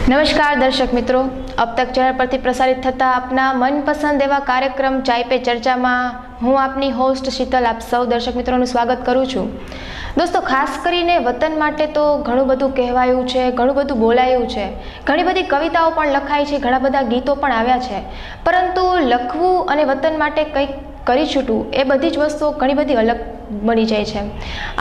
નમસ્કાર દર્શક મિત્રો, અબ તક ચેનલ પરથી પ્રસારિત થતા આપના મનપસંદ એવા કાર્યક્રમ ચાય પે ચર્ચામાં હું આપની હોસ્ટ શીતલ આપ સૌ દર્શક મિત્રોનું સ્વાગત કરું છું. દોસ્તો, ખાસ કરીને વતન માટે તો ઘણું બધું કહેવાયું છે, ઘણું બધું બોલાયું છે, ઘણી બધી કવિતાઓ પણ લખાઈ છે, ઘણા બધા ગીતો પણ આવ્યા છે, પરંતુ લખવું અને વતન માટે કંઈક કરી છૂટવું એ બધી જ વસ્તુઓ ઘણી બધી અલગ બની જાય છે.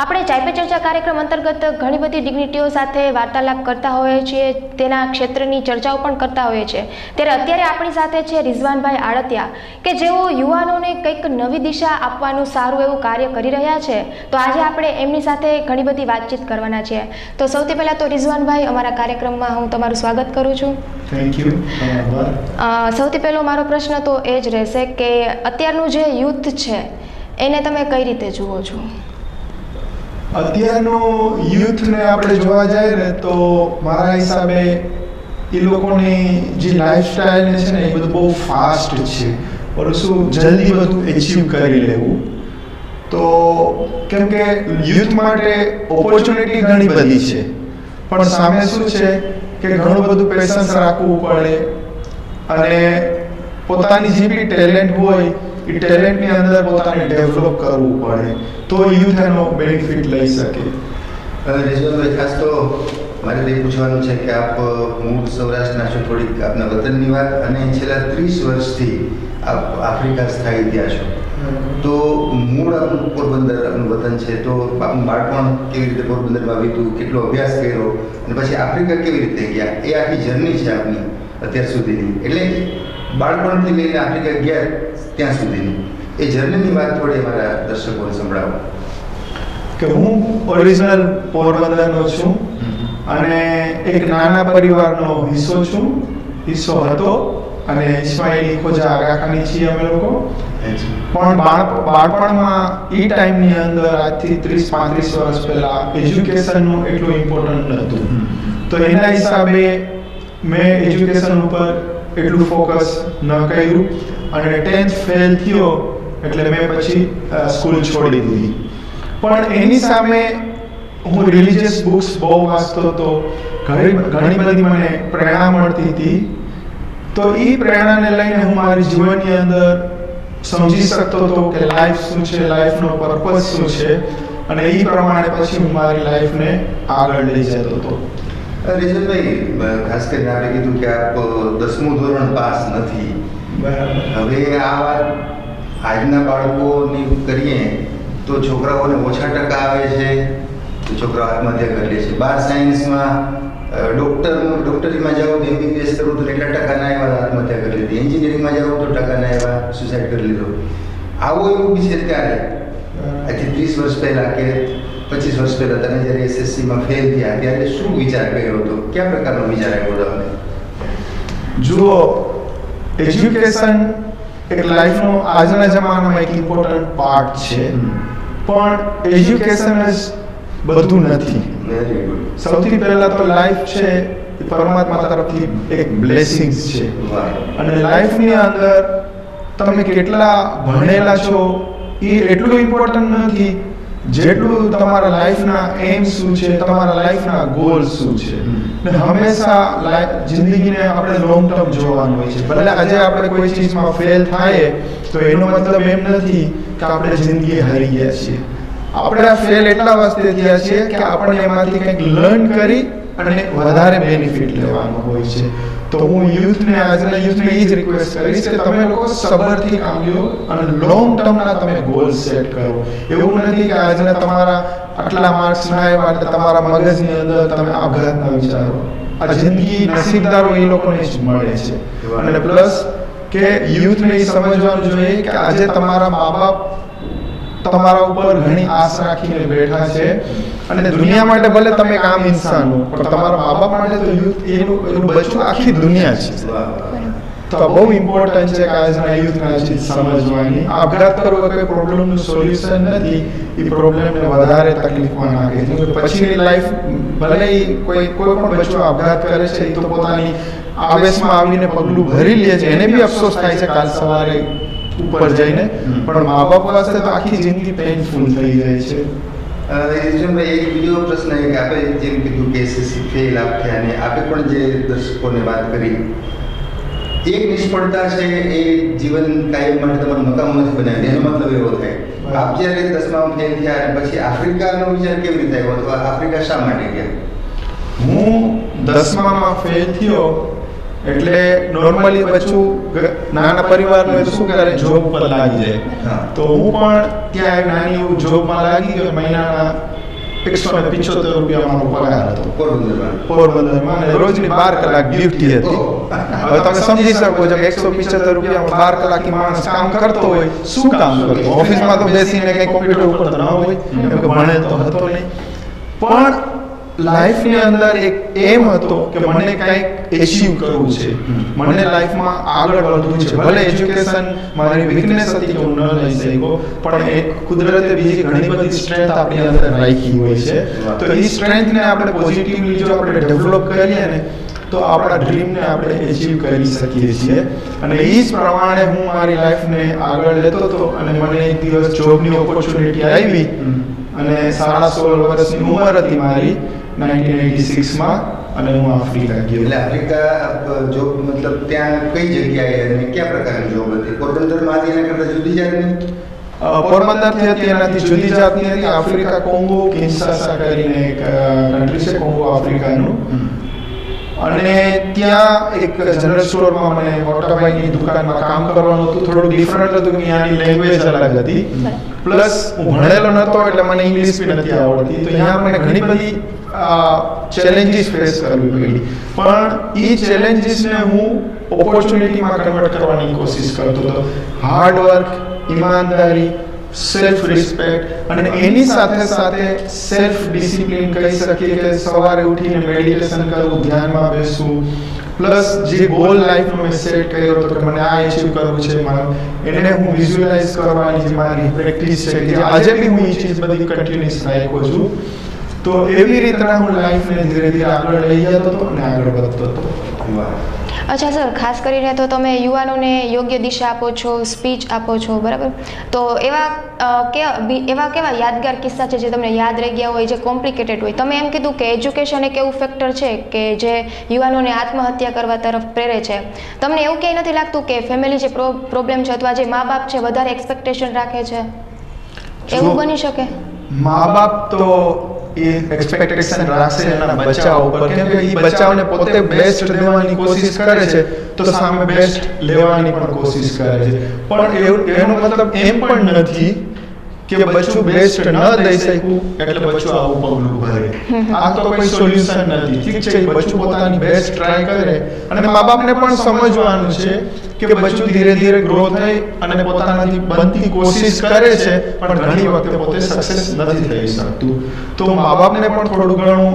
આપણે ચાય પે ચર્ચા કાર્યક્રમ અંતર્ગત ઘણી બધી ડિગ્નિટીઓ સાથે વાર્તાલાપ કરતા હોઈએ છીએ, તેના ક્ષેત્રની ચર્ચાઓ પણ કરતા હોઈએ છીએ. ત્યારે અત્યારે આપણી સાથે છે રિઝવાનભાઈ આડતિયા, કે જેઓ યુવાનોને કંઈક નવી દિશા આપવાનું સારું એવું કાર્ય કરી રહ્યા છે. તો આજે આપણે એમની સાથે ઘણી બધી વાતચીત કરવાના છીએ. તો સૌથી પહેલાં તો રિઝવાનભાઈ, અમારા કાર્યક્રમમાં હું તમારું સ્વાગત કરું છું. Thank you. સૌથી પહેલો મારો પ્રશ્ન તો એ જ રહેશે કે અત્યારનું જે યુથ છે એને તમે કઈ રીતે જુઓ છો? અત્યારનું યુથને આપણે જોવા જઈએ ને તો મારા હિસાબે એ લોકોની જે લાઈફસ્ટાઈલ છે ને એ બધું બહુ ફાસ્ટ છે, પણ શું જલ્દી બધું એચીવ કરી લેવું. તો કેમ કે યુથ માટે ઓપોર્ચ્યુનિટી ઘણી બધી છે, પણ સામે શું છે કે ઘણું બધું પેશન્સ રાખવું પડે અને પોતાની જે બી ટેલેન્ટ હોય એ ટેલેન્ટની અંદર પોતાને ડેવલપ કરવું પડે, તો યુથ એનો બેનિફિટ લઈ શકે. રિઝવાનભાઈ, ખાસ તો મારે એ પૂછવાનું છે કે આપ મૂળ સૌરાષ્ટ્રના છો, થોડીક આપના વતનની વાત, અને છેલ્લા 30 વર્ષથી આપ આફ્રિકા સ્થાયી થયા છો. તો મૂળ આપણું પોરબંદર આપનું વતન છે, તો આપનું બાળપણ કેવી રીતે પોરબંદરમાં વીત્યું, કેટલો અભ્યાસ કર્યો અને પછી આફ્રિકા કેવી રીતે ગયા, એ આખી જર્ની છે આપની અત્યાર સુધીની. એટલે બાળપણથી લઈને આફ્રિકા ગયા ત્યાં સુધીની એ જર્નીની વાત થોડી અમારા દર્શકોને સંભળાવો. કે હું ઓરિજિનલ પોરબંદરનો છું અને એક નાના પરિવારનો હિસ્સો હતો અને ઇસ્માઇલી ખોજા આગાખાની છીએ અમે લોકો. પણ બાળપણમાં એ ટાઈમની અંદર આજથી 30-35 વર્ષ પહેલાં એજ્યુકેશનનું એટલું ઇમ્પોર્ટન્ટ નહોતું, તો એના હિસાબે મેં એજ્યુકેશન ઉપર એટલું ફોકસ ન કર્યું અને 10th ફેલ થયો એટલે મેં પછી સ્કૂલ છોડી દીધી. પણ એની સામે હું રિલિજિયસ બુક્સ બહુ વાંચતો હતો, ઘણી બધી મને પ્રેરણા મળતી હતી. તો એ પ્રેરણાને લઈને હું મારી જીવનની અંદર સમજી શકતો હતો કે લાઈફ શું છે, લાઈફનો પર્પઝ શું છે, અને એ પ્રમાણે પછી હું મારી લાઈફને આગળ લઈ જતો હતો. રિઝવાનભાઈ, ખાસ કરીને આપણે કીધું કે આપ 10મું ધોરણ પાસ નથી. હવે આ વાત આજના બાળકોની કરીએ તો છોકરાઓને ઓછા ટકા આવે છે તો છોકરાઓ આત્મહત્યા કરી લે છે. 12 સાયન્સમાં ડૉક્ટરીમાં જાઓ તો MBBS કરવું તો એટલા ટકા ના આવ્યા, આત્મહત્યા કરી લીધી. એન્જિનિયરિંગમાં જાઓ તો ટકા ના આવ્યા, સુસાઇડ કરી લીધો. આવો એવું બી છે ત્યારે આજથી 30 વર્ષ પહેલાં કે 25 વર્ષ પહેલાં તમે જ્યારે SSCમાં ફેલ થયા ત્યારે શું વિચાર કર્યો હતો, કયા પ્રકારનો વિચાર આવ્યો તમને? જુઓ, એજ્યુકેશન એક લાઈફનો આજના જમાનામાં એક ઇમ્પોર્ટન્ટ પાર્ટ છે, પણ એજ્યુકેશન જ બધું નથી. Very good. સૌથી પહેલા તો લાઈફ છે એ પરમાત્મા તરફથી એક બ્લેસિંગ્સ છે, અને લાઈફની અંદર તમે કેટલા ભણેલા છો એ એટલું ઇમ્પોર્ટન્ટ નથી જેટલું તમારા લાઈફના એમ શું છે, તમારા લાઈફના ગોલ શું છે. ને હંમેશા જિંદગીને આપણે લોંગ ટર્મ જોવાનું હોય છે. ભલે આજે આપણે કોઈ ચીજમાં ફેલ થાય તો એનો મતલબ એમ નથી કે આપણે જિંદગી હારી ગયા છીએ. આપણે આ ફેલ એટલા વાસ્તે થયા છીએ કે આપણે એમાંથી કંઈક લર્ન કરી અને વધારે બેનિફિટ લેવાનું હોય છે. તો હું આજના યુથને એ જ રિક્વેસ્ટ કરીશ કે તમે લોકો સબરથી કામ લો અને લોંગ ટર્મના તમે ગોલ સેટ કરો. એવું નથી કે આજના તમારા આટલા માર્ક્સ ના આવ્યા એટલે તમારા મગજની અંદર તમે આપઘાતના વિચારો. આ જિંદગી નસીબદારો એ લોકોને જ મળે છે. અને પ્લસ કે યુથને એ સમજવાનું જોઈએ કે આજે તમારા મા બાપ તમારા ઉપર ઘણી આશ રાખીને બેઠા છે, અને દુનિયા માટે ભલે તમે કામ ઇન્સાન હો, પણ તમારા મા બાપ માટે તો યુથ એનું બચ્ચું આખી દુનિયા છે. તો બહુ ઇમ્પોર્ટન્ટ છે કે આજના યુથને આ ચીજ સમજવાની. આપઘાત કરવો કોઈ પ્રોબ્લેમનું સોલ્યુશન નથી, એ પ્રોબ્લેમને વધારે તકલીફમાં નાખે છે. પછીની લાઈફ ભલે કોઈ પણ બચ્ચો આપઘાત કરે છે એ તો પોતાની આવેશમાં આવીને પગલું ભરી લે છે, એને બી અફસોસ થાય છે કાલ સવારે ઉપર જઈને, પણ મા બાપ વાસ્તે તો આખી જિંદગી પેઇનફુલ થઈ જાય છે. યશવંતભાઈ, એક બીજો પ્રશ્ન એ કે આપણે જેમ કીધું કે એસએસસી ફેલ આપ થયા અને આપણે પણ જે દર્શકોને વાત કરી, એક નિષ્ફળતા છે એ જીવન કાયમ માટે તમારું નકામું નથી બનાવી. એનો મતલબ એવો થાય આપ જ્યારે 10માં ફેલ થયા અને પછી આફ્રિકાનો વિચાર કેવી રીતે આવ્યો અથવા આફ્રિકા શા માટે ગયા? હું 10માં ફેલ થયો એટલે નોર્મલી બચ્ચું નાના પરિવારનો એ તો શું કરે, જોબ પર લાગી જાય. તો હું પણ ત્યાં નાની એવું જોબમાં લાગી ગયો. મહિનાના 175 રૂપિયા મારો પગાર હતો પોરબંદરમાં, અને રોજની 12 કલાક ડ્યુટી હતી. હવે તમે સમજી શકો છો કે 175 રૂપિયામાં 12 કલાકથી માણસ કામ કરતો હોય, શું કામ કરતો? ઓફિસમાં તો બેસીને કઈ કોમ્પ્યુટર ઉપર તો ન હોય, કેમ કે ભણે તો હતો નહીં. પણ લાઈફની અંદર એક એમ હતો કે મને કંઈક એચીવ કરવું છે, મને લાઈફમાં આગળ વધવું છે. ભલે એજ્યુકેશન મારી વીકનેસ હતી કે હું ન લઈ શક્યો, પણ એ કુદરતે બીજી ઘણી બધી સ્ટ્રેન્થ આપણી અંદર રાખી હોય છે. તો એ સ્ટ્રેન્થને આપણે પોઝિટિવલી જો આપણે ડેવલપ કરીએ ને તો આપણા ડ્રીમને આપણે એચીવ કરી શકીએ છીએ. અને એ જ પ્રમાણે હું મારી લાઈફને આગળ લેતો હતો અને મને એક દિવસ જોબની ઓપોર્ચ્યુનિટી આવી અને 16.5 વર્ષની ઉંમર હતી મારી 1986માં, અને હું આફ્રિકા ગયો. એટલે આફ્રિકા જોબ મતલબ ત્યાં કઈ જગ્યાએ અને કયા પ્રકારની જોબ હતી? પોરબંદરમાં હતી એના કરતાં જુદી જાતની? પોરબંદરથી હતી એનાથી જુદી જાતની હતી. આફ્રિકા કોંગો કિન્શાસા કરીને એક કન્ટ્રી છે કોંગો આફ્રિકાનું, અને ત્યાં એક જનરલ સ્ટોરમાં મને મોટાભાઈની દુકાનમાં કામ કરવાનું હતું. થોડું ડિફરન્ટ હતું કે ત્યાંની લેંગ્વેજ અલગ હતી, પ્લસ હું ભણેલો નહોતો એટલે મને ઇંગ્લિશ બી નથી આવડતી. તો ત્યાં મને ઘણી બધી ચેલેન્જીસ ફેસ કરવી પડી, પણ એ ચેલેન્જીસને હું ઓપોર્ચ્યુનિટીમાં કન્વર્ટ કરવાની કોશિશ કરતો હતો. હાર્ડવર્ક, ઈમાનદારી, સેલ્ફ રિસ્પેક્ટ, અને એની સાથે સાથે સેલ્ફ ડિસિપ્લિન કહી શકીએ કે સવારે ઉઠીને મેડિટેશન કરવું, ધ્યાનમાં બેસવું, પ્લસ જે ગોલ લાઈફનો મેં સેટ કર્યો હતો કે મને આ અચીવ કરવું છે, એને હું વિઝ્યુઅલાઇઝ કરવાની જે મારી પ્રેક્ટિસ છે કે આજે બી હું એ ચીજ બધી કન્ટિન્યુઅસ રાખ્યો છું. તો એવી રીતના હું લાઈફને ધીરે ધીરે આગળ લઈ જતો હતો અને આગળ વધતો હતો. અચ્છા સર, ખાસ કરીને તો તમે યુવાનોને યોગ્ય દિશા આપો છો, સ્પીચ આપો છો, બરાબર? તો એવા કેવા યાદગાર કિસ્સા છે જે તમને યાદ રહી ગયા હોય, જે કોમ્પ્લિકેટેડ હોય? તમે એમ કીધું કે એજ્યુકેશન એક એવું ફેક્ટર છે કે જે યુવાનોને આત્મહત્યા કરવા તરફ પ્રેરે છે. તમને એવું ક્યાંય નથી લાગતું કે ફેમિલી જે પ્રોબ્લેમ છે અથવા જે મા બાપ છે વધારે એક્સપેક્ટેશન રાખે છે, એવું બની શકે? મા બાપ તો એ એક્સપેક્ટેશન રાખશે એના બચ્ચાઓ ઉપર, કેમ કે એ બચ્ચાઓને પોતે બેસ્ટ દેવાની કોશિશ કરે છે, તો સામે બેસ્ટ લેવાની પણ કોશિશ કરે છે. પણ એનો મતલબ એમ પણ નથી કે બચ્ચું બેસ્ટ ન દઈ શકું એટલે બચ્ચું આવું પગલું ભરે. આ તો કોઈ સોલ્યુશન નથી. ઠીક છે, બચ્ચું પોતાની બેસ્ટ ટ્રાય કરે, અને મા બાપને પણ સમજવાનું છે કે બચ્ચું ધીરે ધીરે ગ્રો થઈ અને પોતાનાથી બનતી કોશિશ કરે છે, પણ ઘણી વખતે પોતે સક્સેસ નથી થઈ શકતું. તો મા બાપને પણ થોડું ઘણું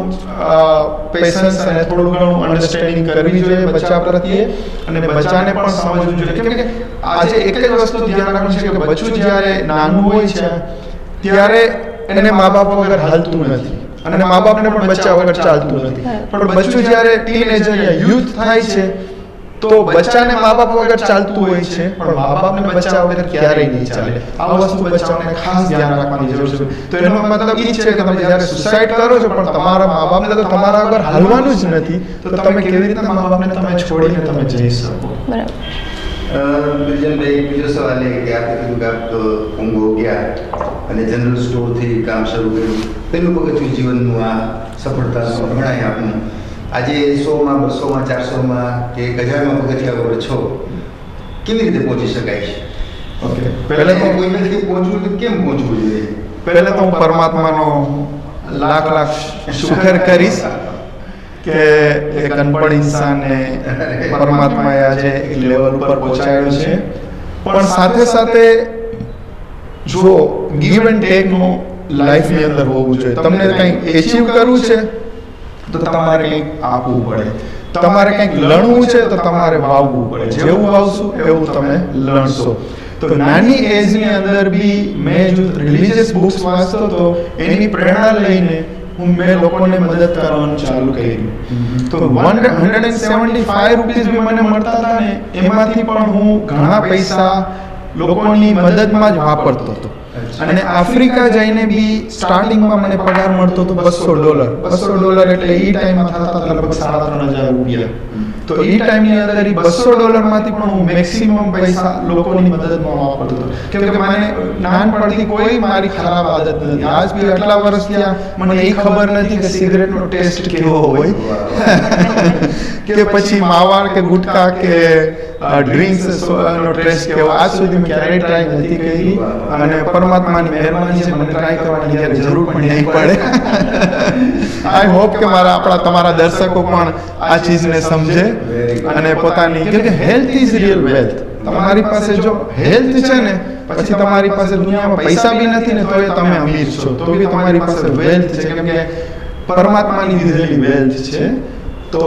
પેશન્સ અને થોડું ઘણું અન્ડરસ્ટેન્ડિંગ કરવી જોઈએ બચ્ચા પ્રત્યે, અને બચ્ચાને પણ સમજવું જોઈએ. કેમ કે આજે એક જ વસ્તુ ધ્યાન રાખવું છે કે બચ્ચું જ્યારે નાનું હોય છે ત્યારે એને મા બાપ વગર હાલતું નથી, અને મા બાપને પણ બચ્ચા વગર ચાલતું નથી. પણ બચ્ચું જ્યારે ટીનેજર યા યુથ થાય છે તો બચ્ચાને મા બાપ વગર ચાલતું હોય છે, પણ મા બાપને બચ્ચા વગર ક્યારેય નહીં ચાલે. આ વસ્તુ બચ્ચાઓને ખાસ ધ્યાન રાખવાની જરૂર છે. તો એનો મતલબ એ છે કે તમે જ્યારે સુસાઇડ કરો છો પણ તમારા મા બાપને તો તમારા વગર હાલવાનું જ નથી, તો તમે કેવી રીતના મા બાપને તમે છોડીને તમે જઈ શકો? બરાબર. બિરજનભાઈ, બીજો સવાલ એ કે આપણે કીધું કે આપ કોંગો ગયા અને જનરલ સ્ટોરથી કામ શરૂ કર્યું. પહેલું પગથિયું જીવનનું આ સફળતા ગણાય આપનું. આજે 100માં 200માં 400માં કે 1000માં પગથિયા ઉપર છો, કેવી રીતે પહોંચી શકાય છે? ઓકે, પહેલા તો કોઈ નથી પહોંચવું તો કેમ પહોંચવું જોઈએ? પહેલા તો હું પરમાત્માનો લાખ શુકર કરીશ કે એક અનપઢ ઇન્સાનને પરમાત્માએ આજે એક લેવલ ઉપર પહોંચાડ્યો છે. પણ સાથે સાથે જો ગીવ એન્ડ ટેકનું લાઈફની અંદર હોવું જોઈએ. તમને કંઈક એચીવ કરવું છે તો તમારે કંઈક આપવું પડે, તમારે કંઈક લણવું છે તો તમારે વાવવું પડે. જેવું વાવશું એવું તમે લણશો. તો નાની એજની અંદર બી મેં જો રિલિજિયસ બુક્સ વાંચતો તો એની પ્રેરણા લઈને મેં લોકોને મદદ કરવાનું ચાલુ કર્યું. તો 175 રૂપીસ બી મને મળતા હતા ને, એમાંથી પણ હું ઘણા પૈસા લોકોની મદદમાં જ વાપરતો હતો. અને આફ્રિકા જઈને બી સ્ટાર્ટિંગમાં મને પગાર મળતો હતો $200. $200 એટલે એ ટાઈમમાં થતા હતા લગભગ ₹3,500. તો એ ટાઈમની અંદર એ $200 માંથી પણ હું મેક્સિમમ પૈસા લોકોની મદદમાં વાપરતો હતો. કેમ કે મને નાનપણથી કોઈ મારી ખરાબ આદત નથી. આજ બી આટલા વર્ષ થયા મને એ ખબર નથી કે સિગરેટનો ટેસ્ટ કેવો હોય કે પછી માવા કે ગુટકા કે ડ્રિંક્સ નો ટેસ્ટ કેવો. આજ સુધી મેં ક્યારેય ટ્રાય નથી કરી અને પરમાત્માની મહેરબાની છે મને ટ્રાય કરવાની ક્યારે જરૂર પણ નહીં પડે. આઈ હોપ કે તમારા દર્શકો પણ આ ચીજને સમજે અને પોતાની, કેમ કે હેલ્થ ઇઝ રિયલ વેલ્થ. તમારી પાસે જો હેલ્થ છે ને પછી તમારી પાસે દુનિયામાં પૈસા બી નથી ને તો તમે અમીર છો, તો બી તમારી પાસે વેલ્થ છે, કેમ કે પરમાત્માની દીધેલી વેલ્થ છે. તો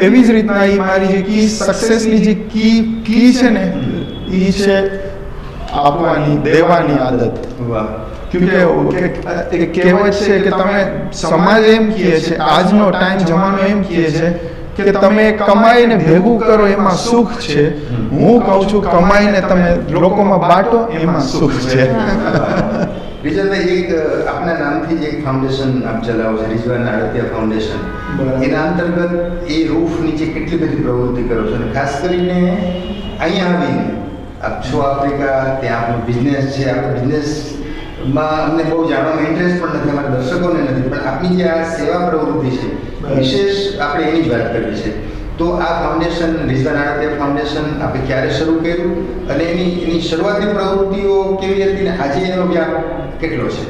એવી જ રીતના એ મારી જે કી સક્સેસની જે કી છે ને એ છે આપવાની, દેવાની આદત. ક્યોંકિ એક કહેવત છે કે તમે, સમાજ એમ કહે છે, આજનો ટાઈમ જમાનો એમ કહે છે કે તમે કમાઈને ભેગું કરો એમાં સુખ છે. હું કહું છું કમાઈને તમે લોકોમાં બાંટો એમાં સુખ છે. રિઝવાનભાઈ, એક આપના નામથી જ એક ફાઉન્ડેશન આપ ચલાવો છો, રિઝવાન આડતિયા ફાઉન્ડેશન. એના અંતર્ગત એ રૂફ નીચે કેટલી બધી પ્રવૃત્તિ કરો છો અને ખાસ કરીને અહીંયા આવીને આપ છો આફ્રિકા, ત્યાં આપણો બિઝનેસ છે. આપણે બિઝનેસમાં અમને બહુ જાણવામાં ઇન્ટરેસ્ટ પણ નથી, અમારા દર્શકોને નથી, પણ આપની જે આ સેવા પ્રવૃત્તિ છે વિશેષ આપણે એની જ વાત કરવી છે. તો આ ફાઉન્ડેશન, રિઝવાન આડતિયા ફાઉન્ડેશન આપણે ક્યારે શરૂ કર્યું અને એની શરૂઆતની પ્રવૃત્તિઓ કેવી હતી ને આજે એનો વ્યાપ કેટલો છે?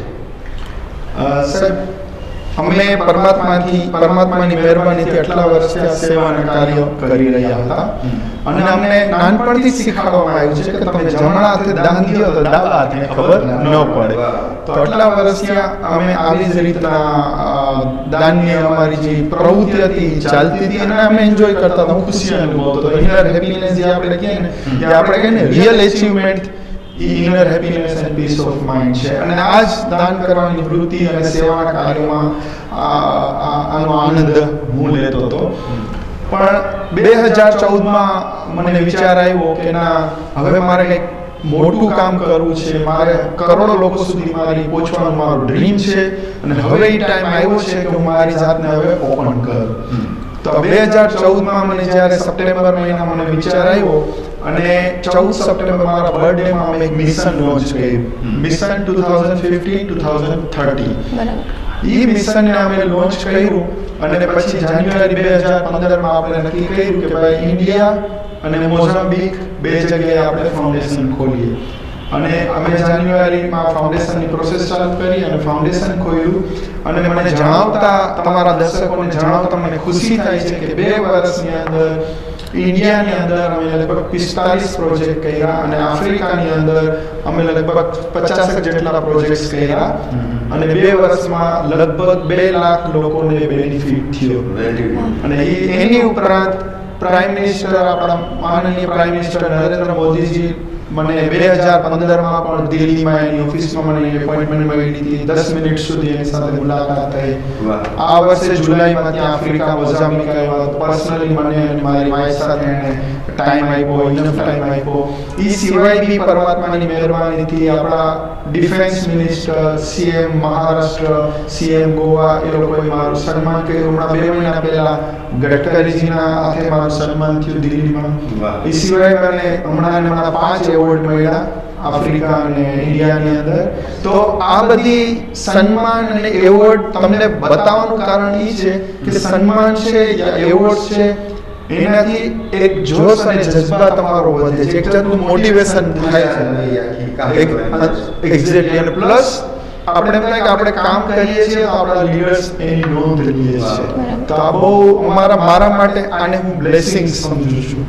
સાહેબ, અમે પરમાત્માની મહેરબાનીથી આટલા વર્ષથી આ સેવાના કાર્યો કરી રહ્યા હતા અને અમને નાનપણથી જ શીખવાડવામાં આવ્યું છે કે તમે જમણા હાથે દાન દો તો ડાબા હાથે ખબર ન પડે. તો આટલા વર્ષથી અમે આવી જ રીતના દાનની અમારી જે પ્રવૃત્તિ હતી ચાલતી હતી અને અમે એન્જોય કરતા હતા. હું ખુશી અનુભવતો હતો. ઇનર હેપીનેસ જે આપણે કહીએ ને, જે આપણે કહીએ ને real achievement, inner happiness and peace of mind છે. અને આ જ દાન કરવાની વૃત્તિ અને સેવાના કાર્યોમાં આનો આનંદ હું લેતો હતો. પણ 2014માં મને વિચાર આવ્યો કે ના, હવે મારે કંઈક મોટું કામ કરવું છે, મારે કરોડો લોકો સુધી મારી પહોંચવાનું મારું ડ્રીમ છે અને હવે એ ટાઈમ આવ્યો છે કે હું મારી જાતને હવે ઓપન કરું. તો 2014માં મને જ્યારે સપ્ટેમ્બર મહિના મને વિચાર આવ્યો અને 14 સપ્ટેમ્બર મારા બર્થડેમાં અમે એક મિશન લોન્ચ કર્યું, મિશન 2015-2030. એ મિશનને અમે લોન્ચ કર્યું અને પછી જાન્યુઆરી 2015માં આપણે નક્કી કર્યું કે ભાઈ ઇન્ડિયા અને મોઝામ્બિક બે જગ્યાએ આપણે ફાઉન્ડેશન ખોલીએ. અને અમે જાન્યુઆરીમાં ફાઉન્ડેશનની પ્રોસેસ ચાલુ કરી અને ફાઉન્ડેશન ખોલ્યું. અને મને જણાવતા, તમારા દર્શકોને જણાવતા મને ખુશી થાય છે કે 2 વર્ષની અંદર ઇન્ડિયાની અંદર અમે લગભગ 45 પ્રોજેક્ટ કર્યા અને આફ્રિકાની અંદર અમે લગભગ 50 જેટલા પ્રોજેક્ટ્સ કર્યા અને 2 વર્ષમાં લગભગ 2 લાખ લોકોને બેનિફિટ થયો. અને એની ઉપરાંત પ્રાઇમ મિનિસ્ટર, આપણા માનનીય પ્રાઇમ મિનિસ્ટર નરેન્દ્ર મોદીજી મને 2015માં પણ દિલ્હીમાં એની ઓફિસમાં મને એપોઇન્ટમેન્ટ મળી હતી. 10 મિનિટ સુધી એની સાથે મુલાકાત થઈ. આ વર્ષે જુલાઈમાં ત્યાં આફ્રિકા મોઝામ્બિક આવ્યા. પર્સનલી મને અને મારી વાઈફ સાથે એને ટાઈમ આપ્યો, ઇનફ ટાઈમ આપ્યો. એ સિવાય બી પરમાત્માની મહેરબાનીથી આપણા defence minister, CM Maharashtra, CM Goa, એ લોકોએ મારું સન્માન કર્યું. હમણાં 2 મહિના પહેલા ગડકરીજીના હાથે મારું સન્માન થયું દિલ્હીમાં. એ સિવાય મને હમણાં 5 એવોર્ડ મળ્યા આફ્રિકા અને ઇન્ડિયાની અંદર. તો આ બધી સન્માન અને એવોર્ડ તમને બતાવવાનું કારણ એ છે કે સન્માન છે યા એવોર્ડ છે એનાથી એક જોશ અને જજ્બા તમારો વધે છે, એક જાતનું મોટિવેશન થાય છે. એક્ઝેક્ટલી. અને પ્લસ આપણે એમ થાય કે આપણે કામ કરીએ છીએ તો આપણા લીડર્સ એની નોંધ લઈએ છીએ. તો આ બહુ મારા માટે આને હું બ્લેસિંગ સમજુ છું.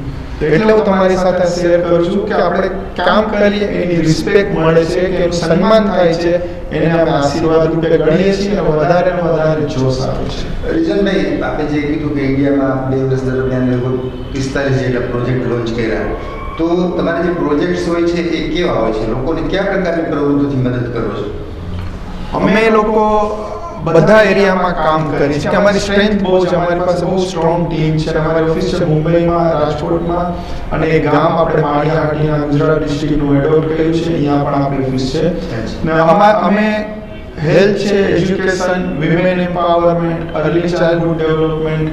એટલે હું તમારી સાથે શેર કરું છું કે આપણે કામ કરીએ એની રિસ્પેક્ટ મળે છે, કે એનું સન્માન થાય છે, એને આપણે આશીર્વાદ રૂપે ગણીએ છીએ અને વધારે ને વધારે જોશ આવે છે. રિઝવાનભાઈ, આપણે જે કીધું કે ઇન્ડિયામાં 2 વર્ષ દરમિયાન લગભગ 45 જેટલા પ્રોજેક્ટ લોન્ચ કર્યા, તો તમારા જે પ્રોજેક્ટ્સ હોય છે એ કેવા હોય છે? લોકોને કયા પ્રકારની પ્રવૃત્તિથી મદદ કરો છો? અમે લોકો બધા એરિયામાં કામ કરીએ છીએ કે અમારી સ્ટ્રેન્થ બહુ છે, અમારી પાસે બહુ સ્ટ્રોંગ ટીમ છે. અમારી ઓફિસ છે મુંબઈમાં, રાજકોટમાં, અને એક ગામ આપણે માળિયાહાટીના ગુજરાત ડિસ્ટ્રિક્ટનું એડોપ્ટ કર્યું છે, અહીંયા પણ આપણી ઓફિસ છે. ને અમે હેલ્થ છે, education, women empowerment, early childhood development,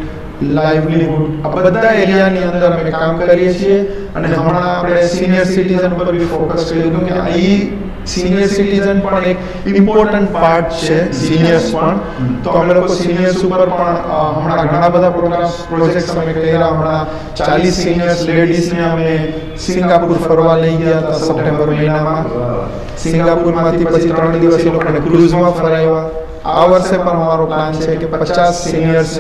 livelihood, આ બધા એરિયાની અંદર અમે કામ કરીએ છીએ. અને હમણાં આપણે સિનિયર સિટીઝન પર બી ફોકસ કર્યું કે આ સિનિયર સિટીઝન પણ એક ઇમ્પોર્ટન્ટ પાર્ટ છે, સિનિયર્સ પણ. તો અમે લોકો સિનિયર્સ ઉપર પણ હમણાં ઘણા બધા પ્રોજેક્ટ્સ અમે કર્યા. હમણાં 40 સિનિયર્સ લેડીઝને અમે સિંગાપુર ફરવા લઈ ગયા હતા સપ્ટેમ્બર મહિનામાં. સિંગાપુરમાંથી પછી 3 દિવસ એ લોકોને ક્રૂઝમાં ફરાવ્યા. આ વર્ષે પણ અમારો પ્લાન છે કે 50 સિનિયર્સ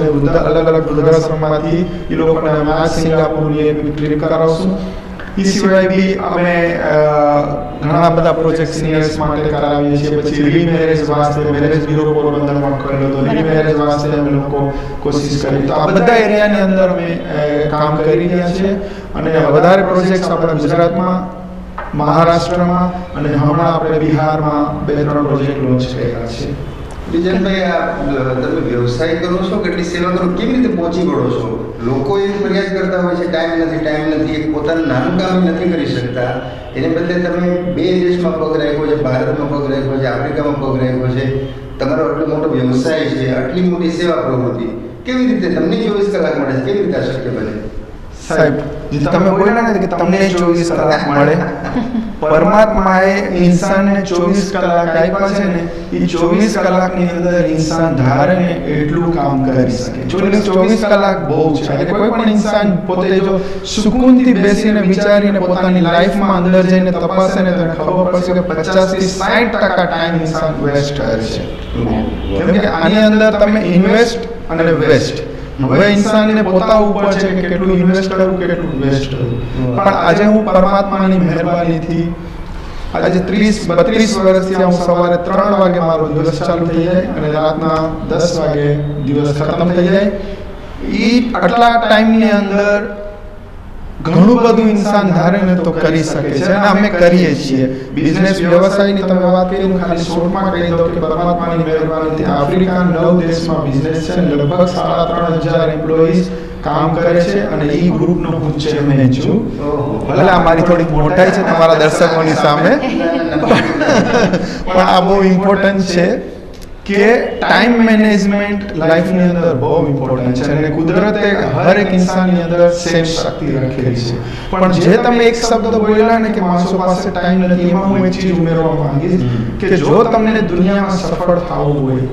અલગ અલગ વૃદ્ધાશ્રમમાંથી એ લોકોને અમે આ સિંગાપુરની એક ટ્રીપ કરાવશું. એ સિવાય બી અમે ઘણા બધા પ્રોજેક્ટ સિનિયર્સ માટે કરાવીએ છીએ. પછી રીમેરેજ વાસ્તે મેરેજ બ્યુરો પોરબંદરમાં કરેલો હતો, રીમેરેજ વાસ્તે અમે લોકો કોશિશ કરી. તો આ બધા એરિયાની અંદર અમે કામ કરી રહ્યા છીએ. અને વધારે પ્રોજેક્ટ્સ આપણે ગુજરાતમાં, મહારાષ્ટ્રમાં અને હમણાં આપણે બિહારમાં 2-3 પ્રોજેક્ટ લોન્ચ કર્યા છે. વિજયભાઈ, તમે વ્યવસાય કરો છો, કેટલી સેવા કરો, કેવી રીતે પહોંચી વળો છો? લોકો એવી ફરિયાદ કરતા હોય છે, ટાઈમ નથી, પોતાનું નાનું કામ નથી કરી શકતા. એને બદલે તમે 2 દેશમાં પગ રાખ્યો છે, ભારતમાં પગ રાખ્યો છે, આફ્રિકામાં પગ રાખ્યો છે, તમારો આટલો મોટો વ્યવસાય છે, આટલી મોટી સેવા પ્રવૃત્તિ, કેવી રીતે તમને 24 કલાક મળે છે? કેવી રીતે આ શક્ય બને? સાહેબ, જે તમે બોલ્યા ને કે તમને 24 કલાક મળે, પરમાત્માએ ઇન્સાનને 24 કલાક આપ્યા છે ને, એ 24 કલાકની અંદર ઇન્સાન ધારે ને એટલું કામ કરી શકે. 24 કલાક બહુ છે. એટલે કોઈ પણ ઇન્સાન પોતે જો સુકૂનથી બેસીને વિચારીને પોતાની લાઈફમાં અંદર જઈને તપાસે ને તો એને ખબર પડશે કે 50 થી 60% ટાઈમ ઇન્સાન વેસ્ટ કરે છે. કેમ કે આની અંદર તમે ઇન્વેસ્ટ અને વેસ્ટ, હવે ઇન્સાનને પોતા ઉપર છે કે કેટલું ઇન્વેસ્ટ કરવું કે કેટલું વેસ્ટ કરવું. પણ આજે હું પરમાત્માની મહેરબાનીથી આજે 32 વર્ષથી હું સવારે 3 વાગે મારો દિવસ ચાલુ થઈ જાય અને રાતના 10 વાગે દિવસ ખતમ થઈ જાય. આટલા ટાઈમની અંદર ઘણું બધું ઇન્સાન ધારે ને તો કરી શકે છે અને અમે કરીએ છીએ. બિઝનેસ વ્યવસાયની તમે વાત કરી, ખાલી શોર્ટમાં કહી દઉં કે પરમાત્માની મહેરબાનીથી આફ્રિકા 9 દેશમાં બિઝનેસ છે, લગભગ 3500 એમ્પ્લોઈઝ કામ કરે છે અને એ ગ્રુપનો હું ચેરમેન છું. ભલે આ મારી થોડીક મોટાઈ છે તમારા દર્શકોની સામે, પણ આ બહુ ઇમ્પોર્ટન્ટ છે કે ટાઈમ મેનેજમેન્ટ લાઈફની અંદર બહુ ઇમ્પોર્ટન્ટ છે. અને કુદરતે હર એક ઇન્સાનની અંદર સેમ શક્તિ રાખેલી છે. પણ જે તમે એક શબ્દ બોલ્યા ને કે માણસો પાસે ટાઈમ નથી, એમાં હું એક ચીજ ઉમેરવા માંગીશ કે જો તમને દુનિયામાં સફળ થવું હોય,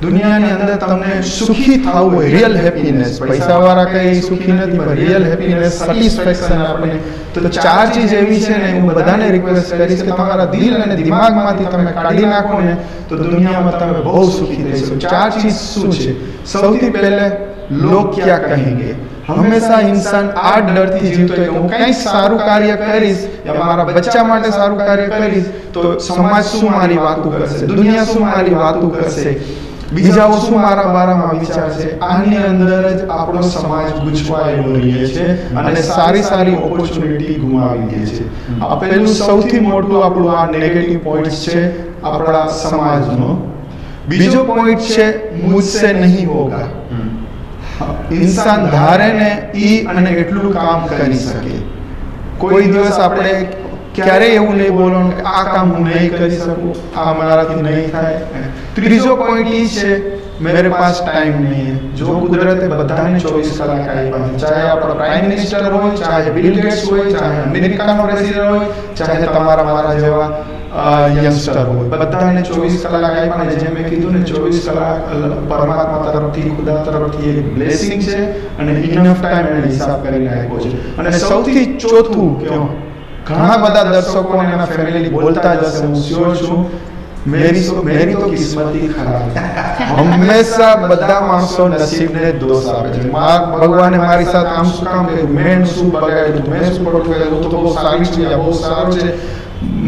દુનિયાની અંદર તમને સુખી થવું હોય, રિયલ હેપીનેસ, પૈસાવાળા કઈ સુખી નથી, પણ રિયલ હેપીનેસ, સેટિસ્ફેક્શન આપણે, તો 4 ચીજ એવી છે ને હું બધાને રિક્વેસ્ટ કરીશ કે તમારા દિલ અને દિમાગમાંથી તમે કાઢી નાખો ને તો દુનિયામાં તમે બહુ સુખી થશો. 4 ચીજ શું છે? સૌથી પહેલે, લોગ ક્યાં કહેંગે. હંમેશા ઇન્સાન આ ડરથી જીવતો હોય કે હું કંઈક સારું કાર્ય કરીશ યા મારા બચ્ચા માટે સારું કાર્ય કરીશ તો સમાજ શું મારી વાતો કરશે, દુનિયા શું મારી વાતો કરશે, બીજાઓ શું મારા બારામાં વિચારશે. આની અંદર જ આપણો સમાજ ગૂંચવાયેલો રહે છે અને સારી ઓપોર્ચ્યુનિટી ગુમાવી દે છે. આ પહેલું સૌથી મોટું આપણું આ નેગેટિવ પોઈન્ટ છે આપણા સમાજનો. બીજો પોઈન્ટ છે મુझसे નહીં હોગા. ઇન્સાન ધારે ને ઈ અને એટલું કામ કરી શકે. કોઈ દિવસ આપણે ક્યારેય એવું નહીં બોલવાનું કે આ કામ હું નહીં કરી શકું, આ મારાથી નહીં થાય. ત્રીજો પોઈન્ટ ઈ છે मेरे पास टाइम नहीं है. जो કુદરતે બધાને 24 કલાક આપ્યા, ચાહે આપણા પ્રાઇમ મિનિસ્ટર હોય, ચાહે બિલ ગેટ્સ હોય, ચાહે અમેરિકાનો પ્રેસિડેન્ટ હોય, ચાહે તમારા મારા જેવા યંગસ્ટર હોય, બધાને 24 કલાક આપ્યા. અને જેમ મેં કીધું ને 24 કલાક પરમાત્મા તરફથી, ખુદા તરફથી એક બ્લેસિંગ છે અને ઇનફ ટાઈમ એને હિસાબ કરીને આપ્યો છે. અને સૌથી ચોથું કે ઘણા બધા દર્શકો અને એના ફેમિલી બોલતા જ હશે, હું શ્યોર છું, मेरी तो किस्मत ही खराब है. હંમેશા બધા માણસો નસીબને દોષ આપે છે. ભગવાને મારી સાથે આમ શું કામ કર્યું, મેં શું બગાડ્યું, મેં શું ખોટું કર્યું, તો બહુ સારી છે, બહુ સારો છે,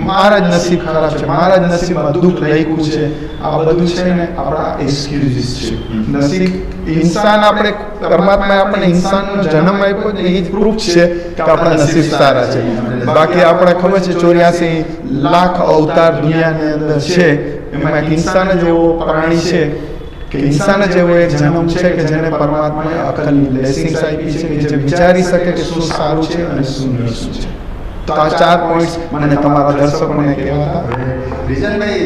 મારા જ નસીબ ખરાબ છે, મારા જ નસીબમાં દુઃખ લખ્યું છે. આ બધું છે ને આપણા એક્સક્યુઝિસ છે. નસીબ ઇન્સાન આપણે, પરમાત્માએ આપણને ઇન્સાનનો જન્મ આપ્યો ને એ જ પ્રૂફ છે કે આપણા નસીબ સારા છે. બાકી આપણે ખબર છે 84 લાખ અવતાર દુનિયાની અંદર છે, એમાં એક ઇન્સાન જ એવો પ્રાણી છે કે ઇન્સાન જ એવો એક જન્મ છે કે જેને પરમાત્માએ અકલની બ્લેસિંગ્સ આપી છે કે જે વિચારી શકે કે શું સારું છે અને શું નહીં છે. તો આ 4 પોઈન્ટ્સ મને તમારા દર્શકોને કહેવા હતા. રીઝનભાઈ,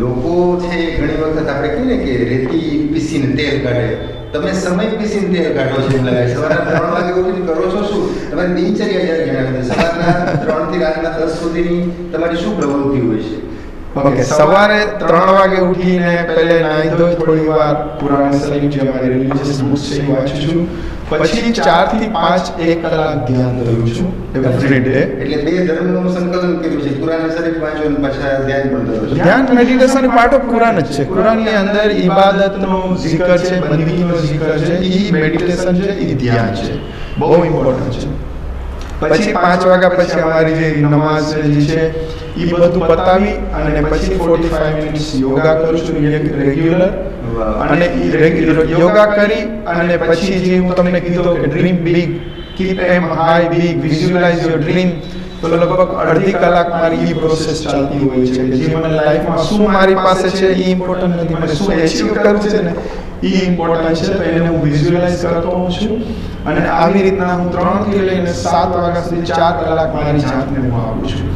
લોકો છે ઘણી વખત આપણે કહીએ ને કે રેતી પીસીને તેલ કાઢે, તમે સમય પીસીને તેલ કાઢો છો એમ લાગે. સવારના 3 વાગે ઉઠીને કરો છો શું? તમારી દિનચર્યા જ્યારે જણાવી દો. સવારના 3 થી રાતના 10 સુધીની તમારી શું પ્રવૃત્તિ હોય છે? ઓકે, સવારે 3 વાગે ઉઠીને પહેલે નાહી ધોઈ થોડી વાર કુરાન શરીફ જે અમારી રિલિજિયસ બુક્સ છે એ વાંચું છું. પછી 4 થી 5 1 કલાક ધ્યાન કરું છું એવરી ડે. એટલે 2 ધર્મનું સંકલન કર્યું છે, કુરાન શરીફ વાંચો અને પાછા ધ્યાન પણ કરો છો. ધ્યાન મેડિટેશન પાર્ટ ઓફ કુરાન જ છે. કુરાનની અંદર ઇબાદતનો zikr છે, બંદગીનો zikr છે, ઈ મેડિટેશન છે, ઈ ધ્યાન છે. બહુ ઇમ્પોર્ટન્ટ છે. પછી 5 વાગ્યા પછી અમારી જે નમાઝ છે એ બધું પતાવી અને પછી 45 મિનિટ્સ યોગા કરું છું રેગ્યુલર. અને યોગા કરી અને પછી જે હું તમને કીધું કે dream big, keep aim high big, visualise your dream, તો લગભગ અડધી કલાક મારી એ પ્રોસેસ ચાલતી હોય છે કે જે મને લાઈફમાં શું મારી પાસે છે એ ઇમ્પોર્ટન્ટ નથી, મને શું એચીવ કરવું છે ને એ ઇમ્પોર્ટન્ટ છે. તો એને હું વિઝ્યુઅલાઇઝ કરતો હોઉં છું અને આવી રીતના હું 3 થી લઈને 7 વાગ્યા સુધી 4 કલાક મારી જાતને હું આપું છું.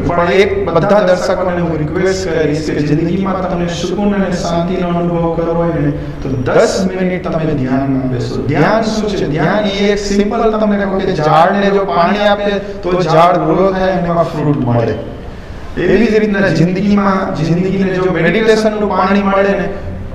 પણ એક બધા દર્શકોને હું રિક્વેસ્ટ કરીશ કે જિંદગીમાં તમને સુકૂન અને શાંતિનો અનુભવ કરવો હોય ને તો 10 મિનિટ તમે ધ્યાનમાં બેસો. ધ્યાન શું છે? ધ્યાન એ એક સિમ્પલ તમને કહો કે ઝાડને જો પાણી આપે તો ઝાડ ગ્રો થાય અને એમાં ફ્રૂટ મળે. એવી જ રીતના જિંદગીને જો મેડિટેશનનું પાણી મળે ને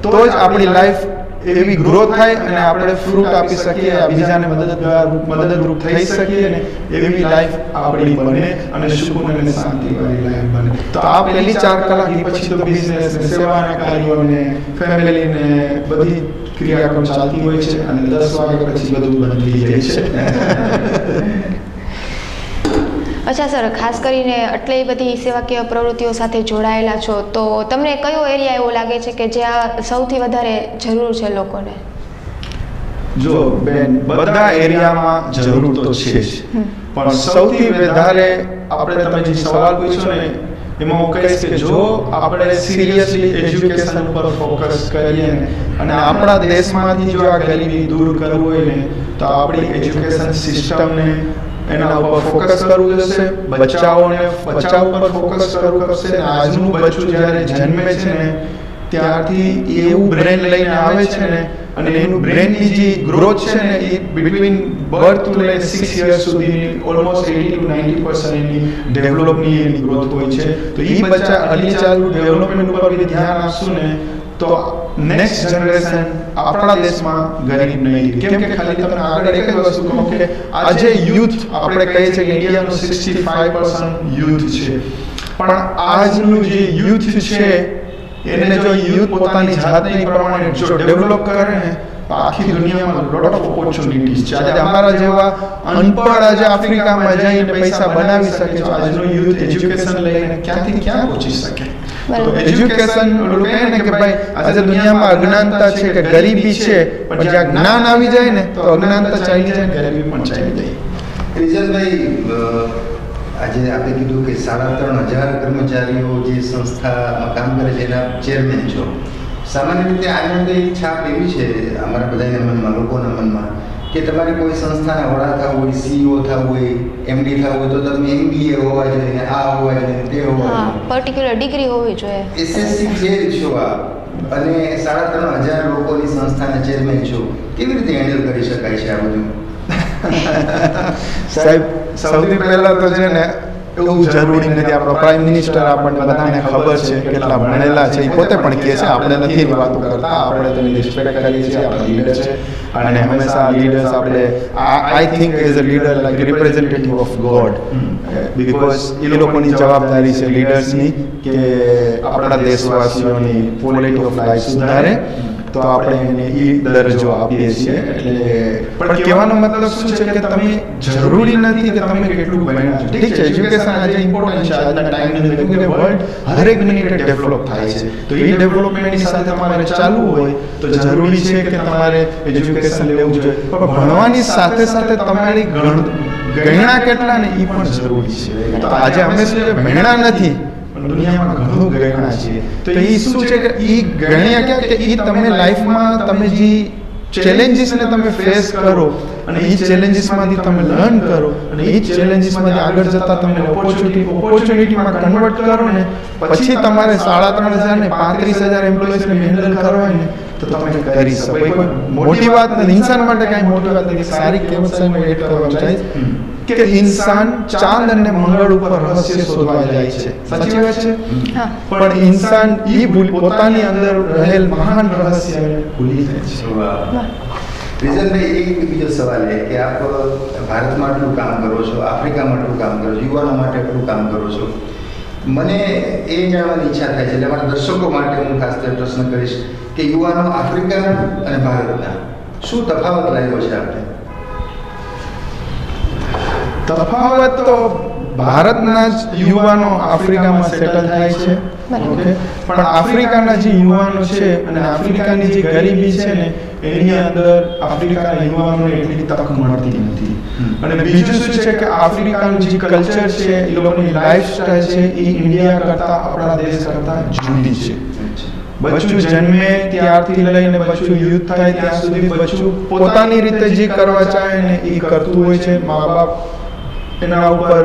તો જ આપણી લાઈફ એવી ગ્રો થાય અને આપણે ફ્રૂટ આપી શકીએ, બીજાને મદદરૂપ થઈ શકીએ ને એવી લાઈફ આપણી બને અને સુકૂન અને શાંતિવાળી લાઈફ બને. તો આ પહેલી 4 કલાક પછી તો બિઝનેસ ને સેવાના કાર્યોને ફેમિલીને બધી ક્રિયાક્રમ ચાલતી હોય છે અને 10 વાગ્યા પછી બધું બંધ થઈ જાય છે. અચ્છા સર, ખાસ કરીને આટલી બધી સેવાકીય પ્રવૃત્તિઓ સાથે જોડાયેલા છો તો તમને કયો એરિયા એવો લાગે છે કે જ્યાં સૌથી વધારે જરૂર છે લોકોને? જો બેન, બધા એરિયામાં જરૂર તો છે જ, પણ સૌથી વધારે આપણે તમે જે સવાલ પૂછ્યો ને એમાં હું કહીશ કે જો આપણે સિરિયસલી એજ્યુકેશન પર ફોકસ કરીએ ને અને આપણા દેશમાંથી જો આ ગરીબી દૂર કરવું હોય ને તો આપણી એજ્યુકેશન સિસ્ટમને એના ઉપર ફોકસ કરવું જશે. બચ્ચાઓને બચાવ પર ફોકસ કરવું પડશે. આજનું બચ્ચું જ્યારે જન્મે છે ને ત્યારથી એવું બ્રેન લઈને આવે છે ને અને એનું બ્રેનની જે ગ્રોથ છે ને એ બિટવીન બર્થ ટુ લઈને 6 યર્સ સુધી ઓલમોસ્ટ 80 to 90% એની ડેવલપની એની ગ્રોથ હોય છે. તો એ બચ્ચા અર્લી ચાઇલ્ડહુડ ડેવલપમેન્ટ ઉપર બી ધ્યાન આપશું ને તો નેક્સ્ટ જનરેશન આપણા દેશમાં ગરીબ નહીં. કેમ કે ખાલી તમને આગળ એક જ વસ્તુ કહું કે આજે યુથ આપણે કહીએ છીએ કે ઇન્ડિયાનું 65% યુથ છે, પણ આજનું જે યુથ છે એને જો યુથ પોતાની જાતની પ્રમાણે જો ડેવલપ કરે ને તો આખી દુનિયામાં લોટ ઓફ ઓપોર્ચ્યુનિટીઝ છે. આજે અમારા જેવા અનપઢ આજે આફ્રિકામાં જઈને પૈસા બનાવી શકે છે. આજનું યુથ એજ્યુકેશન લઈને ક્યાંથી ક્યાં પહોંચી શકે. તો એજ્યુકેશન ઓલું કહે ને કે ભાઈ આજે દુનિયામાં અજ્ઞાનતા છે કે ગરીબી છે, પણ જ્યાં જ્ઞાન આવી જાય ને તો અજ્ઞાનતા ચાલી જાય, ગરીબી પણ ચાલી જાય. રીઝનભાઈ, આજે આપણે કીધું કે 3,500 કર્મચારીઓ જે સંસ્થામાં કામ કરે છે એના ચેરમેન છો. સામાન્ય રીતે આની અંદર એક છાપ એવી છે અમારા બધાના મનમાં, લોકોના મનમાં, કે તમારે કોઈ સંસ્થાના વડા થવું હોય, CEO થવું હોય, MD થવું હોય તો તમે MBA હોવા જોઈએ, આ હોવા જોઈએ, તે હોવા જોઈએ, પર્ટિક્યુલર ડિગ્રી હોવી જોઈએ. SSC ફેલ છો આપ અને 3,500 લોકોની સંસ્થાના ચેરમેન છો, કેવી રીતે હેન્ડલ કરી શકાય છે આ બધું? સાહેબ, સૌથી પહેલા તો છે ને એવું જરૂરી નથી. આપણો પ્રાઇમ મિનિસ્ટર આપણને બધાને ખબર છે કેટલા ભણેલા છે, એ પોતે પણ કહે છે, આપણે નથી વાતો કરતા, આપણે તેની રિસ્પેક્ટ કરીએ છીએ, આપણા લીડર છે અને હંમેશા લીડર્સ આપણે I think as a leader like representative of God, because એ લોકોની જવાબદારી છે લીડર્સની કે આપણા દેશવાસીઓની ક્વોલિટી ઓફ લાઈફ સુધારે. તો આપણે એને એ દરજ્જો આપીએ છીએ. એટલે પણ કહેવાનો મતલબ શું છે કે તમે જરૂરી નથી કે તમે કેટલું ભણ્યા છો. ઠીક છે, એજ્યુકેશન આજે ઇમ્પોર્ટન્ટ છે આજના ટાઈમની અંદર, કેમ કે વર્લ્ડ હરેક મિનિટે ડેવલપ થાય છે. તો એ ડેવલપમેન્ટની સાથે તમારે ચાલવું હોય તો જરૂરી છે કે તમારે એજ્યુકેશન લેવું જોઈએ, પણ ભણવાની સાથે સાથે તમારી ગણના કેટલા ને એ પણ જરૂરી છે. તો આજે અમે શું ભણ્યા નથી દુનિયામાં ઘણું ગણ્યા છીએ. તો એ શું છે કે એ ગણ્યા ક્યાં કે એ તમે લાઈફમાં તમે જે ચેલેન્જીસને તમે ફેસ કરો અને એ ચેલેન્જીસમાંથી તમે લર્ન કરો અને એ ચેલેન્જીસમાંથી આગળ જતા તમે ઓપોર્ચ્યુનિટીમાં કન્વર્ટ કરો ને પછી તમારે 3,500 ને 35,000 એમ્પ્લોઈઝને હેન્ડલ કરવા હોય ને તો તમે કરી શકો. એ કોઈ મોટી વાત નથી, ઇન્સાન માટે કાંઈ મોટી વાત નથી. સારી કહેવત છે હું એડ કરવા ચાહીશ કે ઇન્સાન ચાંદ અને મંગળ ઉપર રહસ્ય શોધવા જાય છે. સાચી વાત છે? પણ ઇન્સાન પોતાની અંદર રહેલ મહાન રહસ્યને ભૂલી જાય છે. રીઝનભાઈ, એક બીજો સવાલ છે કે આપ ભારતમાં આટલું કામ કરો છો, આફ્રિકામાં આટલું કામ કરો છો, યુવાનો માટે આટલું કામ કરો છો. મને એ જાણવાની ઈચ્છા થાય છે, એટલે અમારા દર્શકો માટે હું ખાસ પ્રશ્ન કરીશ કે યુવાનો આફ્રિકા અને ભારતના શું તફાવત લાગ્યો છે આપણે? તફાવત તો ભારતના જ યુવાનો આફ્રિકામાં સેટલ થાય છે, ઓકે, પણ આફ્રિકાના જે યુવાનો છે અને આફ્રિકાની જે ગરીબી છે ને એની અંદર આફ્રિકાના યુવાનોને એટલી તક મળતી નથી. અને બીજું શું છે કે આફ્રિકાનું જે કલ્ચર છે, એ લોકોની લાઈફસ્ટાઈલ છે, એ ઇન્ડિયા કરતા આપણા દેશ કરતા જુદી છે. બચ્ચું જન્મે ત્યારથી લઈને બચ્ચું યુથ થાય ત્યાં સુધી બચ્ચું પોતાની રીતે જે કરવા ચાહે ને એ કરતું હોય છે. મા બાપ એના ઉપર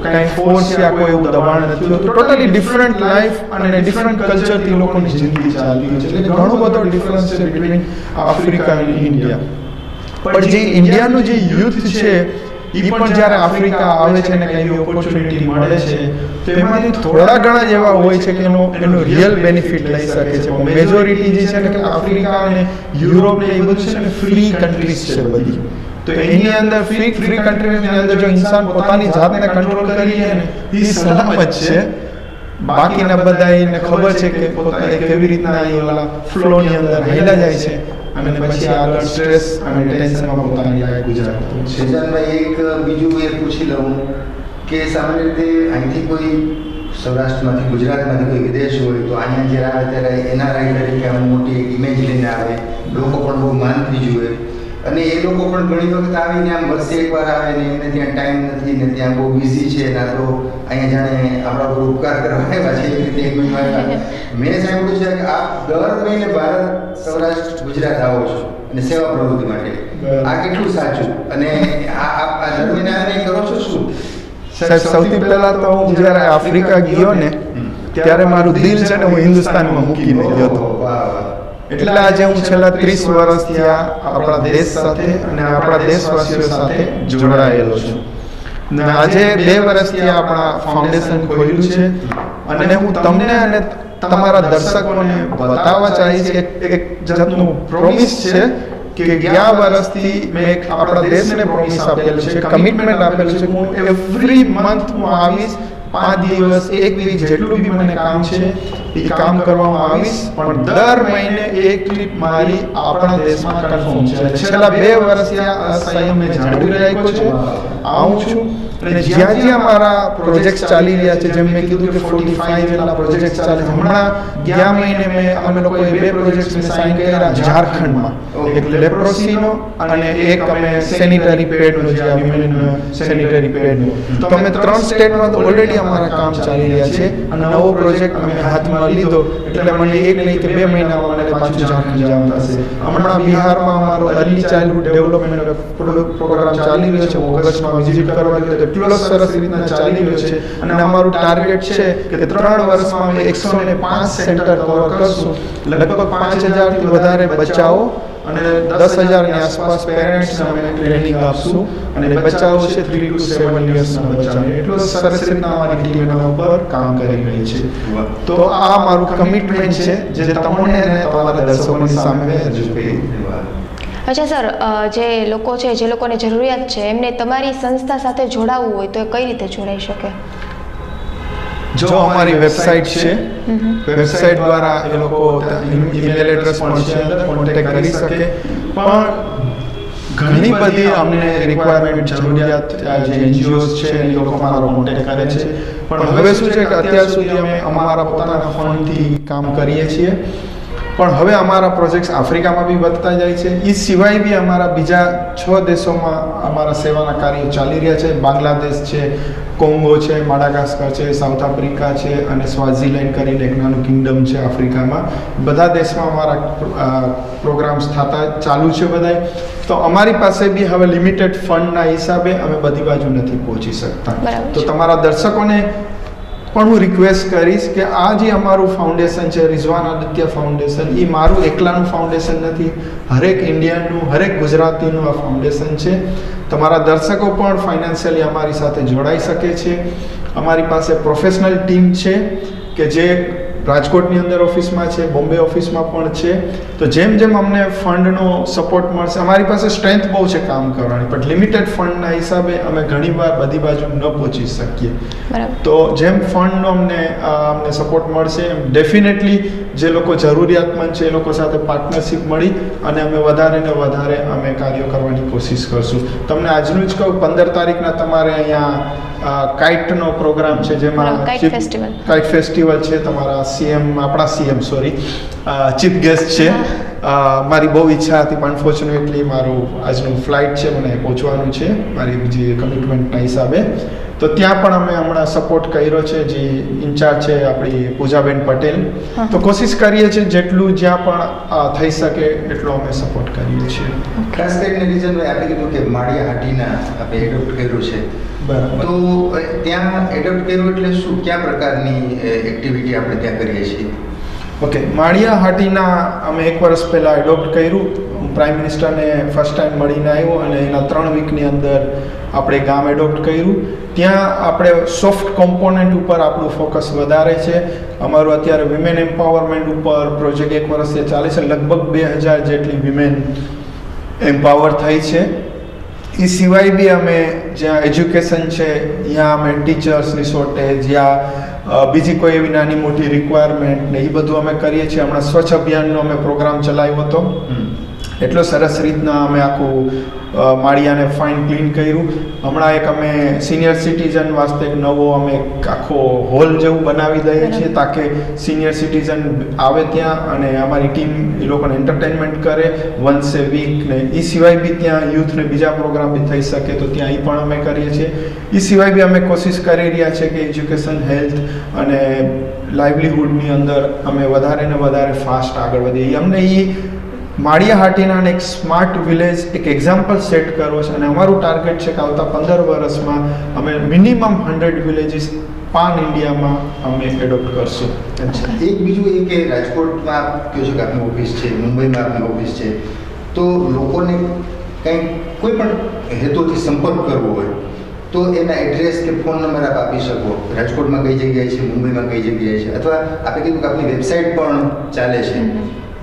કાંઈ ફોર્સ યા કોઈ એવું દબાણ નથી હોતું. ટોટલી ડિફરન્ટ લાઈફ અને ડિફરન્ટ કલ્ચરથી લોકોની જિંદગી ચાલતી હોય છે. એટલે ઘણો બધો ડિફરન્સ છે બિટવીન આફ્રિકા અને ઇન્ડિયા. પણ જે ઇન્ડિયાનું જે યુથ છે એ પણ જ્યારે આફ્રિકા આવે છે ને કંઈ ઓપોર્ચ્યુનિટી મળે છે તો એમાંથી થોડા ઘણા જ એવા હોય છે કે એનો રિયલ બેનિફિટ લઈ શકે છે. મેજોરિટી જે છે ને કે આફ્રિકા અને યુરોપ ને એ બધું છે ને ફ્રી કન્ટ્રીઝ છે બધી. તો એની અંદર ફ્રી કન્ટ્રીની અંદર જો ઇન્સાન પોતાની જાતને કંટ્રોલ કરી લે ને એ સલામત છે. બાકીના બધા એને ખબર છે કે પોતાને કેવી રીતના એ ઓલા ફ્લોની અંદર હેલા જાય છે અને પછી આગળ સ્ટ્રેસ અને ટેન્શનમાં પોતાની લાઈફ ગુજારતો છે. શેજાનભાઈ, એક બીજું એ પૂછી લઉં કે સામાન્ય રીતે અહીંથી કોઈ સૌરાષ્ટ્રમાંથી, ગુજરાતમાંથી કોઈ વિદેશ હોય તો અહીંયા જ્યારે આવે ત્યારે એનઆરઆઈ તરીકે આમ મોટી એક ઇમેજ લઈને આવે, લોકો પણ બહુ માનથી જુએ અને એ લોકો પણ ઘણી વખત આવીને આમ વર્ષે એકવાર આવે ને એમને ત્યાં ટાઈમ નથી ને ત્યાં બહુ બિઝી છે ના તો અહીંયા જાણે આપણા પર ઉપકાર કરવા આવ્યા છે એવી રીતે એક મેં સાંભળ્યું છે કે આપ દર મહિને ભારત, સૌરાષ્ટ્ર, ગુજરાત આવો છો અને સેવા પ્રવૃત્તિ માટે. આ કેટલું સાચું અને આ દર મહિને આને કરો છો શું? સાહેબ, સૌથી પહેલા તો હું જ્યારે આફ્રિકા ગયો ને ત્યારે મારું દિલ છે ને હું હિન્દુસ્તાનમાં મૂકીને ગયો હતો. એટલે આજે હું છેલ્લા 30 વર્ષથી આપણા દેશ સાથે અને આપણા દેશવાસીઓ સાથે જોડાયેલો છું. આજે 2 વર્ષથી આપણા ફાઉન્ડેશન ખોલ્યું છે અને હું તમને અને તમારા દર્શકોને બતાવવા ચાહીશ કે એક જાતનું પ્રોમિસ છે કે ગયા વર્ષથી મેં આપણા દેશને પ્રોમિસ આપેલું છે, કમિટમેન્ટ આપેલું છે કે હું એવરી મંથ હું આવીશ, 5 દિવસ, 1 વીક જેટલું બી મને કામ છે એ કામ કરવામાં આવીશ, પણ દર મહિને 1 ટ્રીપ મારી આપણા દેશમાં કન્ફર્મ છે. છેલ્લા 2 વર્ષથી આ સંયમ મેં જાળવી રાખ્યો છે. આવું છું અને જ્યાં જ્યાં મારા પ્રોજેક્ટ ચાલી રહ્યા છે, જેમ મેં કીધું કે 45 જેટલા પ્રોજેક્ટ ચાલે છે. હમણાં ગયા મહિને અમે લોકોએ 2 પ્રોજેક્ટ સાઇન કર્યા ઝારખંડમાં, એક લેપ્રોસીનો અને એક અમે સેનિટરી પેડનો, જે વિમેન સેનિટરી પેડનો. તો અમે 3 સ્ટેટમાં તો ઓલરેડી અમારા કામ ચાલી રહ્યા છે અને નવો પ્રોજેક્ટ અમે હાથમાં લીધો એટલે મને 1 નહીં કે 2 મહિનામાં મને પાછું ઝારખંડ જવાનું થશે. હમણાં બિહારમાં અમારો અર્લી ચાઇલ્ડહુડ ડેવલપમેન્ટ પ્રોગ્રામ ચાલી રહ્યો છે. હું ઓગસ્ટમાં વિઝિટ કરવા ગયો તો એટલો સરસ રીતના ચાલી રહ્યો છે અને અમારું ટાર્ગેટ છે કે 3 વર્ષમાં અમે 105 સેન્ટર કવર કરશું. લગભગ 5000 થી વધારે બચ્ચાઓ અને 10,000 ની આસપાસ પેરેન્ટ્સને અમે ટ્રેનિંગ આપશું અને બચ્ચાઓ છે 3 to 7 યર્સના બચ્ચાઓ. એટલો સરસ રીતના અમારી ટીમ એના ઉપર કામ કરી રહી છે. તો આ મારું કમિટમેન્ટ છે જે તમને અને તમારા દર્શકોની સામે રજૂ કરી. અચ્છા સર, જે લોકો છે, જે લોકોને જરૂરિયાત છે, એમને તમારી સંસ્થા સાથે જોડાવવું હોય તો એ કઈ રીતે જોડાઈ શકે? જો અમારી વેબસાઇટ છે, વેબસાઇટ દ્વારા એ લોકો ઈમેલ એડ્રેસ પણ છે, કોન્ટેક્ટ કરી શકે. પણ ઘણી બધી અમને રિક્વાયરમેન્ટ, જરૂરિયાત જે એનજીઓઝ છે એ લોકો અમારો કોન્ટેક્ટ કરે છે. પણ હવે શું છે કે અત્યાર સુધી અમે અમારા પોતાના ફંડથી કામ કરીએ છીએ, પણ હવે અમારા પ્રોજેક્ટ્સ આફ્રિકામાં બી વધતા જાય છે. એ સિવાય બી અમારા બીજા 6 દેશોમાં અમારા સેવાના કાર્યો ચાલી રહ્યા છે. બાંગ્લાદેશ છે, કોંગો છે, માડાગાસ્કર છે, સાઉથ આફ્રિકા છે અને સ્વાઝીલેન્ડ કરીને એક નાનું કિંગડમ છે આફ્રિકામાં. બધા દેશમાં અમારા પ્રોગ્રામ્સ થતા ચાલુ છે બધાય. તો અમારી પાસે બી હવે લિમિટેડ ફંડના હિસાબે અમે બધી બાજુ નથી પહોંચી શકતા. બરાબર તો છે. તમારા દર્શકોને પણ હું રિક્વેસ્ટ કરીશ કે આ જે અમારું ફાઉન્ડેશન છે રિઝવાન આદિત્ય ફાઉન્ડેશન, એ મારું એકલાનું ફાઉન્ડેશન નથી. હરેક ઇન્ડિયનનું, હરેક ગુજરાતીનું આ ફાઉન્ડેશન છે. તમારા દર્શકો પણ ફાઇનાન્શિયલી અમારી સાથે જોડાઈ શકે છે. અમારી પાસે પ્રોફેશનલ ટીમ છે કે જે રાજકોટની અંદર ઓફિસમાં છે, બોમ્બે ઓફિસમાં પણ છે. તો જેમ જેમ અમને ફંડનો સપોર્ટ મળશે, અમારી પાસે સ્ટ્રેન્થ બહુ છે કામ કરવાની, પણ લિમિટેડ ફંડના હિસાબે અમે ઘણીવાર બધી બાજુ ન પહોંચી શકીએ. બરાબર. તો જેમ ફંડનો અમને સપોર્ટ મળશે એમ ડેફિનેટલી જે લોકો જરૂરિયાતમંદ છે એ લોકો સાથે પાર્ટનરશિપ મળી અને અમે વધારે ને વધારે અમે કાર્યો કરવાની કોશિશ કરશું. તમને આજનું જ કહું, 15 તારીખના તમારે અહીંયા કાઇટનો પ્રોગ્રામ છે, જેમાં કાઇટ ફેસ્ટિવલ. કાઇટ ફેસ્ટિવલ છે. તમારા આપણા સીએમ ચીફ ગેસ્ટ છે. મારી બહુ ઈચ્છા હતી, પણ અનફોર્ચ્યુનેટલી મારું આજનું ફ્લાઇટ છે, મને પહોંચવાનું છે મારી બીજી કમિટમેન્ટના હિસાબે. તો ત્યાં પણ અમે હમણાં સપોર્ટ કર્યો છે. જે ઇન્ચાર્જ છે આપણી પૂજાબેન પટેલ. તો કોશિશ કરીએ છીએ જેટલું જ્યાં પણ થઈ શકે એટલો અમે સપોર્ટ કરીએ છીએ. ખાસ કરીને રીઝનભાઈ આપણે કીધું કે માળિયા હાટીના આપણે એડોપ્ટ કર્યું છે. બરાબર. તો ત્યાં એડોપ્ટ કર્યું એટલે શું, કયા પ્રકારની એક્ટિવિટી આપણે ત્યાં કરીએ છીએ? ઓકે, માળિયા હાટીના અમે 1 વર્ષ પહેલાં એડોપ્ટ કર્યું. પ્રાઇમ મિનિસ્ટરને ફર્સ્ટ ટાઈમ મળીને આવ્યો અને એના 3 વીકની અંદર આપણે ગામ એડોપ્ટ કર્યું. ત્યાં આપણે સોફ્ટ કોમ્પોનન્ટ ઉપર આપણું ફોકસ વધારે છે. અમારું અત્યારે વિમેન એમ્પાવરમેન્ટ ઉપર પ્રોજેક્ટ 1 વર્ષથી ચાલે છે. લગભગ 2000 જેટલી વિમેન એમ્પાવર થઈ છે. એ સિવાય બી અમે જ્યાં એજ્યુકેશન છે ત્યાં અમે ટીચર્સની શોર્ટેજ, જ્યાં બીજી કોઈ એવી નાની મોટી રિક્વાયરમેન્ટ ને એ બધું અમે કરીએ છીએ. હમણાં સ્વચ્છ અભિયાનનો અમે પ્રોગ્રામ ચલાવ્યો હતો. એટલો સરસ રીતના અમે આખું માળિયાને ફાઇન ક્લીન કર્યું. હમણાં એક અમે સિનિયર સિટીઝન વાસ્તે એક નવો અમે આખો હોલ જેવું બનાવી દઈએ છીએ, તાકે સિનિયર સિટીઝન આવે ત્યાં અને અમારી ટીમ એ લોકોને એન્ટરટેનમેન્ટ કરે વન્સ એ વીક. ને એ સિવાય બી ત્યાં યુથને બીજા પ્રોગ્રામ બી થઈ શકે તો ત્યાં એ પણ અમે કરીએ છીએ. એ સિવાય બી અમે કોશિશ કરી રહ્યા છીએ કે એજ્યુકેશન, હેલ્થ અને લાઇવલીહુડની અંદર અમે વધારે ને વધારે ફાસ્ટ આગળ વધીએ. અમને એ માળિયા હાટીના એક સ્માર્ટ વિલેજ એક એક્ઝામ્પલ સેટ કરવો છે અને અમારું ટાર્ગેટ છે કે આવતા 15 વર્ષમાં અમે મિનિમમ 100 વિલેજીસ પાન ઇન્ડિયામાં અમે એડોપ્ટ કરશું. એક બીજું એ કે રાજકોટમાં કહ્યું છે કે આપની ઓફિસ છે, મુંબઈમાં આપની ઓફિસ છે, તો લોકોને કંઈક કોઈ પણ હેતુથી સંપર્ક કરવો હોય તો એના એડ્રેસ કે ફોન નંબર આપ આપી શકો. રાજકોટમાં કઈ જગ્યાએ છે, મુંબઈમાં કઈ જગ્યાએ છે, અથવા આપણે કીધું કે આપની વેબસાઇટ પણ ચાલે છે,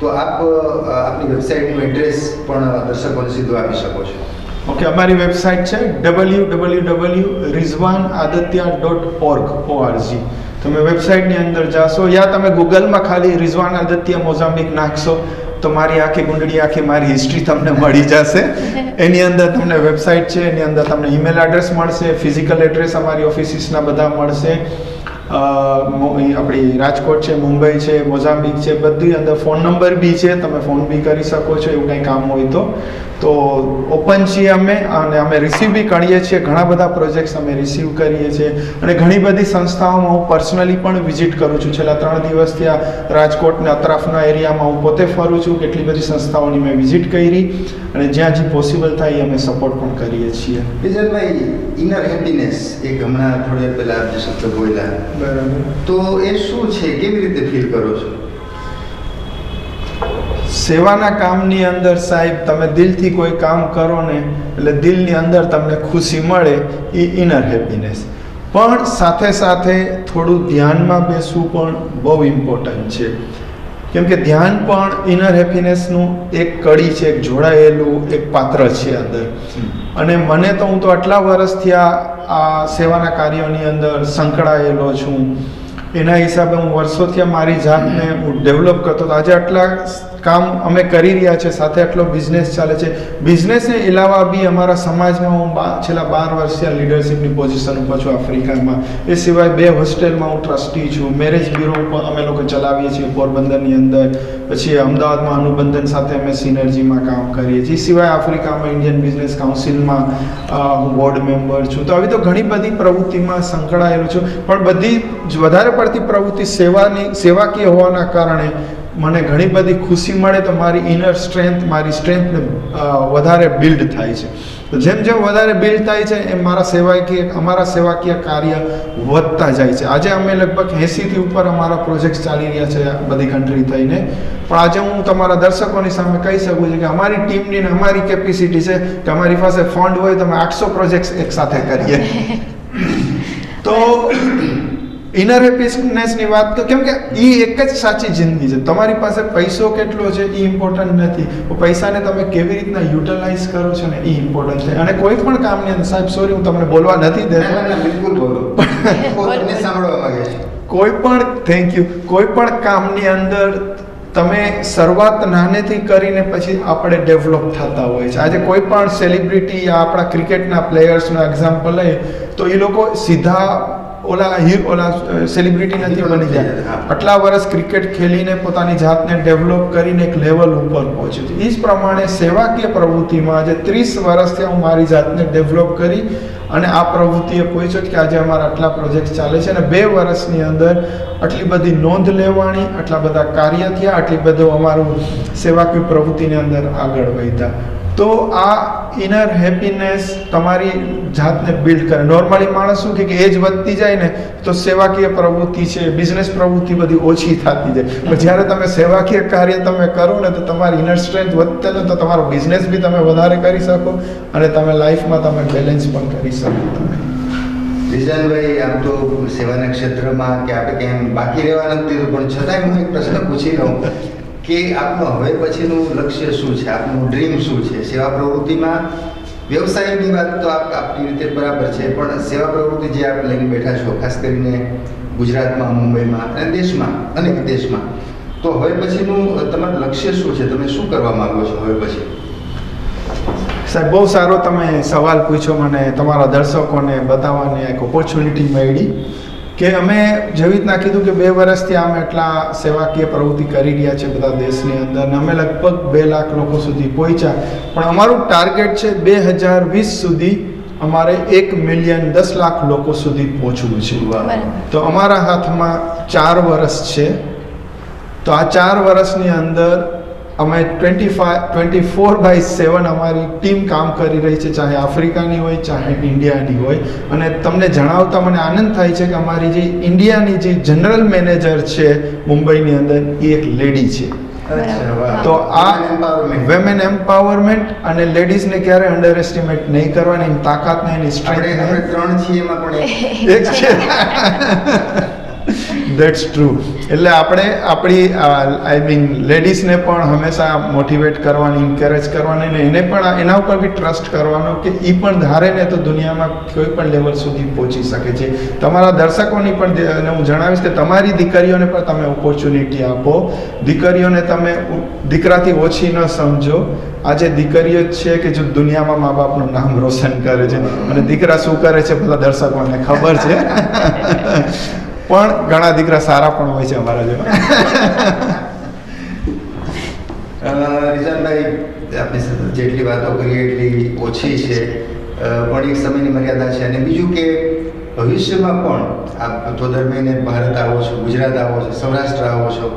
તો આપ આપની વેબસાઇટનું એડ્રેસ પણ દર્શકોને સીધું આપી શકો છો. ઓકે, અમારી વેબસાઇટ છે www.rizwanaditya.org. તમે વેબસાઇટની અંદર જાશો યા તમે ગૂગલમાં ખાલી રિઝવાન આદિત્ય મોઝામ્બિક નાખશો તો મારી આખી ગુંડળી, આખી મારી હિસ્ટ્રી તમને મળી જશે. એની અંદર તમને વેબસાઇટ છે, એની અંદર તમને ઈમેલ એડ્રેસ મળશે, ફિઝિકલ એડ્રેસ અમારી ઓફિસીસના બધા મળશે. આપણી રાજકોટ છે, મુંબઈ છે, મોઝામ્બિક છે, બધી અંદર ફોન નંબર બી છે, તમે ફોન બી કરી શકો છો એવું કંઈ કામ હોય તો ઓપન છીએ અમે અને અમે રિસીવ બી કરીએ છીએ. ઘણા બધા પ્રોજેક્ટ્સ અમે રિસીવ કરીએ છીએ અને ઘણી બધી સંસ્થાઓમાં હું પર્સનલી પણ વિઝિટ કરું છું. છેલ્લા 3 દિવસથી આ રાજકોટના અતરાફના એરિયામાં હું પોતે ફરું છું. કેટલી બધી સંસ્થાઓની મેં વિઝિટ કરી અને જ્યાં જે પોસિબલ થાય અમે સપોર્ટ પણ કરીએ છીએ. વિજયભાઈ, ઇનર હેપીનેસ એક હમણાં થોડી પહેલા જે શબ્દ બોલ્યા, બરાબર, તો એ શું છે, કેવી રીતે ફીલ કરો છો? સેવાના કામની અંદર સાહેબ તમે દિલથી કોઈ કામ કરો ને એટલે દિલની અંદર તમને ખુશી મળે, એ ઇનર હેપીનેસ. પણ સાથે સાથે થોડું ધ્યાનમાં બેસવું પણ બહુ ઇમ્પોર્ટન્ટ છે. કેમ કે ધ્યાન પણ ઇનર હેપીનેસનું એક કડી છે, એક જોડાયેલું એક પાત્ર છે અંદર. અને મને તો હું તો આટલા વર્ષથી આ સેવાના કાર્યોની અંદર સંકળાયેલો છું. એના હિસાબે હું વર્ષોથી મારી જાતને હું ડેવલપ કરતો હતો. આજે આટલા કામ અમે કરી રહ્યા છે, સાથે આટલો બિઝનેસ ચાલે છે. બિઝનેસને અલાવા બી અમારા સમાજમાં હું છેલ્લા 12 વર્ષથી લીડરશિપની પોઝિશન ઉપર છું આફ્રિકામાં. એ સિવાય 2 હોસ્ટેલમાં હું ટ્રસ્ટી છું. મેરેજ બ્યુરો અમે લોકો ચલાવીએ છીએ પોરબંદરની અંદર. પછી અમદાવાદમાં અનુબંધન સાથે અમે સિનર્જીમાં કામ કરીએ છીએ. એ સિવાય આફ્રિકામાં ઇન્ડિયન બિઝનેસ કાઉન્સિલમાં હું બોર્ડ મેમ્બર છું. તો આવી તો ઘણી બધી પ્રવૃત્તિમાં સંકળાયેલું છું, પણ બધી જ વધારે પડતી પ્રવૃત્તિ સેવાકીય હોવાના કારણે મને ઘણી બધી ખુશી મળે. તો મારી ઇનર સ્ટ્રેન્થ, મારી સ્ટ્રેન્થને વધારે બિલ્ડ થાય છે. તો જેમ જેમ વધારે બિલ્ડ થાય છે એમ અમારા સેવાકીય કાર્ય વધતા જાય છે. આજે અમે લગભગ 80થી ઉપર અમારા પ્રોજેક્ટ ચાલી રહ્યા છે બધી કન્ટ્રી થઈને. પણ આજે હું તમારા દર્શકોની સામે કહી શકું છું કે અમારી ટીમની ને અમારી કેપેસિટી છે કે અમારી પાસે ફંડ હોય તો અમે 800 પ્રોજેક્ટ્સ એકસાથે કરીએ. તો ઇનર હેપીનેસની વાત તો કેમ કે એ એક જ સાચી જિંદગી છે. તમારી પાસે પૈસો કેટલો છે એ ઇમ્પોર્ટન્ટ નથી, પૈસાને તમે કેવી રીતના યુટિલાઇઝ કરો છો ને એ ઇમ્પોર્ટન્ટ છે. અને કોઈ પણ કામની અંદર, સાહેબ સોરી હું તમને બોલવા નથી દેતો, બિલકુલ બોલો, તમને સાંભળવા માંગે છે. કોઈ પણ થેન્ક યુ, કોઈ પણ કામની અંદર તમે શરૂઆત નાનેથી કરીને પછી આપણે ડેવલપ થતા હોય છે. આજે કોઈ પણ સેલિબ્રિટી યા આપણા ક્રિકેટના પ્લેયર્સનું એક્ઝામ્પલ લઈએ તો એ લોકો સીધા ઓલા સેલિબ્રિટી નથી બની જાય. આટલા વર્ષ ક્રિકેટ ખેલીને પોતાની જાતને ડેવલપ કરીને એક લેવલ ઉપર પહોંચ્યું છે. એ જ પ્રમાણે સેવાકીય પ્રવૃત્તિમાં આજે 30 વર્ષથી હું મારી જાતને ડેવલપ કરી અને આ પ્રવૃત્તિએ પહોંચ્યો કે આજે અમારા આટલા પ્રોજેક્ટ ચાલે છે. અને 2 વર્ષની અંદર આટલી બધી નોંધ લેવાની, આટલા બધા કાર્ય થયા, આટલી બધું અમારું સેવાકીય પ્રવૃત્તિની અંદર આગળ વધ્યા. તો આ ઇનર હેપીનેસ તમારી જાતને બિલ્ડ કરે. નોર્મલી માણસ શું કે એજ વધતી જાય ને તો સેવાકીય પ્રવૃત્તિ છે, બિઝનેસ પ્રવૃત્તિ બધી ઓછી થતી જાય. પણ જ્યારે તમે સેવાકીય કાર્ય તમે કરો ને તો તમારી ઇનર સ્ટ્રેન્થ વધતે ને તો તમારો બિઝનેસ બી તમે વધારે કરી શકો અને તમે લાઈફમાં તમે બેલેન્સ પણ કરી શકો. તમે વિઝનભાઈ, આમ તો સેવાના ક્ષેત્રમાં કે આપણે ક્યાંય બાકી રહેવા નથી, પણ છતાંય હું એક પ્રશ્ન પૂછી લઉં કે આપનું હવે પછીનું લક્ષ્ય શું છે, આપનું ડ્રીમ શું છે? સેવા પ્રવૃત્તિમાં વ્યવસાયની વાત તો આપની રીતે બરાબર છે, પણ સેવા પ્રવૃત્તિ જે આપ લઈને બેઠા છો, ખાસ કરીને ગુજરાતમાં, મુંબઈમાં અને દેશમાં, અનેક દેશમાં, તો હવે પછીનું તમારું લક્ષ્ય શું છે? તમે શું કરવા માંગો છો હવે પછી? સાહેબ બહુ સારો તમે સવાલ પૂછ્યો. મને તમારા દર્શકોને બતાવવાની એક ઓપોર્ચ્યુનિટી મળી કે અમે જેવી રીતના કીધું કે 2 વર્ષથી અમે એટલા સેવાકીય પ્રવૃત્તિ કરી રહ્યા છે બધા દેશની અંદર, અને અમે લગભગ 2 લાખ લોકો સુધી પહોંચ્યા. પણ અમારું ટાર્ગેટ છે 2020 સુધી અમારે 1 મિલિયન 10 લાખ લોકો સુધી પહોંચવું છે. તો અમારા હાથમાં 4 વર્ષ છે. તો આ 4 વર્ષની અંદર અમે 24/7 અમારી ટીમ કામ કરી રહી છે, ચાહે આફ્રિકાની હોય ચાહે ઇન્ડિયાની હોય. અને તમને જણાવતા મને આનંદ થાય છે કે અમારી જે ઇન્ડિયાની જે જનરલ મેનેજર છે મુંબઈની અંદર એ એક લેડી છે. તો આ વિમેન એમ્પાવરમેન્ટ અને લેડીઝને ક્યારે અંડર એસ્ટિમેટ નહીં કરવાની, એની તાકાતને, એની સ્ટ્રેન્થ. 3 છીએ એમાં પણ એક છે. That's true. એટલે આપણે આપણી આઈ મીન લેડીઝને પણ હંમેશા મોટિવેટ કરવાની, એન્કરેજ કરવાની, ને એને પણ એના ઉપર બી ટ્રસ્ટ કરવાનો કે એ પણ ધારે ને તો દુનિયામાં કોઈ પણ લેવલ સુધી પહોંચી શકે છે. તમારા દર્શકોની પણ હું જણાવીશ કે તમારી દીકરીઓને પણ તમે ઓપોર્ચ્યુનિટી આપો. દીકરીઓને તમે દીકરાથી ઓછી ન સમજો. આજે દીકરીઓ જ છે કે જો દુનિયામાં મા બાપનું નામ રોશન કરે છે, અને દીકરા શું કરે છે બધા દર્શકોને ખબર છે. પણ ઘણા દીકરા સારા પણ હોય છે અમારા જેવા. રિઝવાનભાઈ, આપણી સાથે જેટલી વાતો કરીએ એટલી ઓછી છે, પણ એક સમયની મર્યાદા છે. અને બીજું કે ભવિષ્યમાં પણ આપ તો દર મહિને ભારત આવો છો, ગુજરાત આવો છો, સૌરાષ્ટ્ર આવો છો,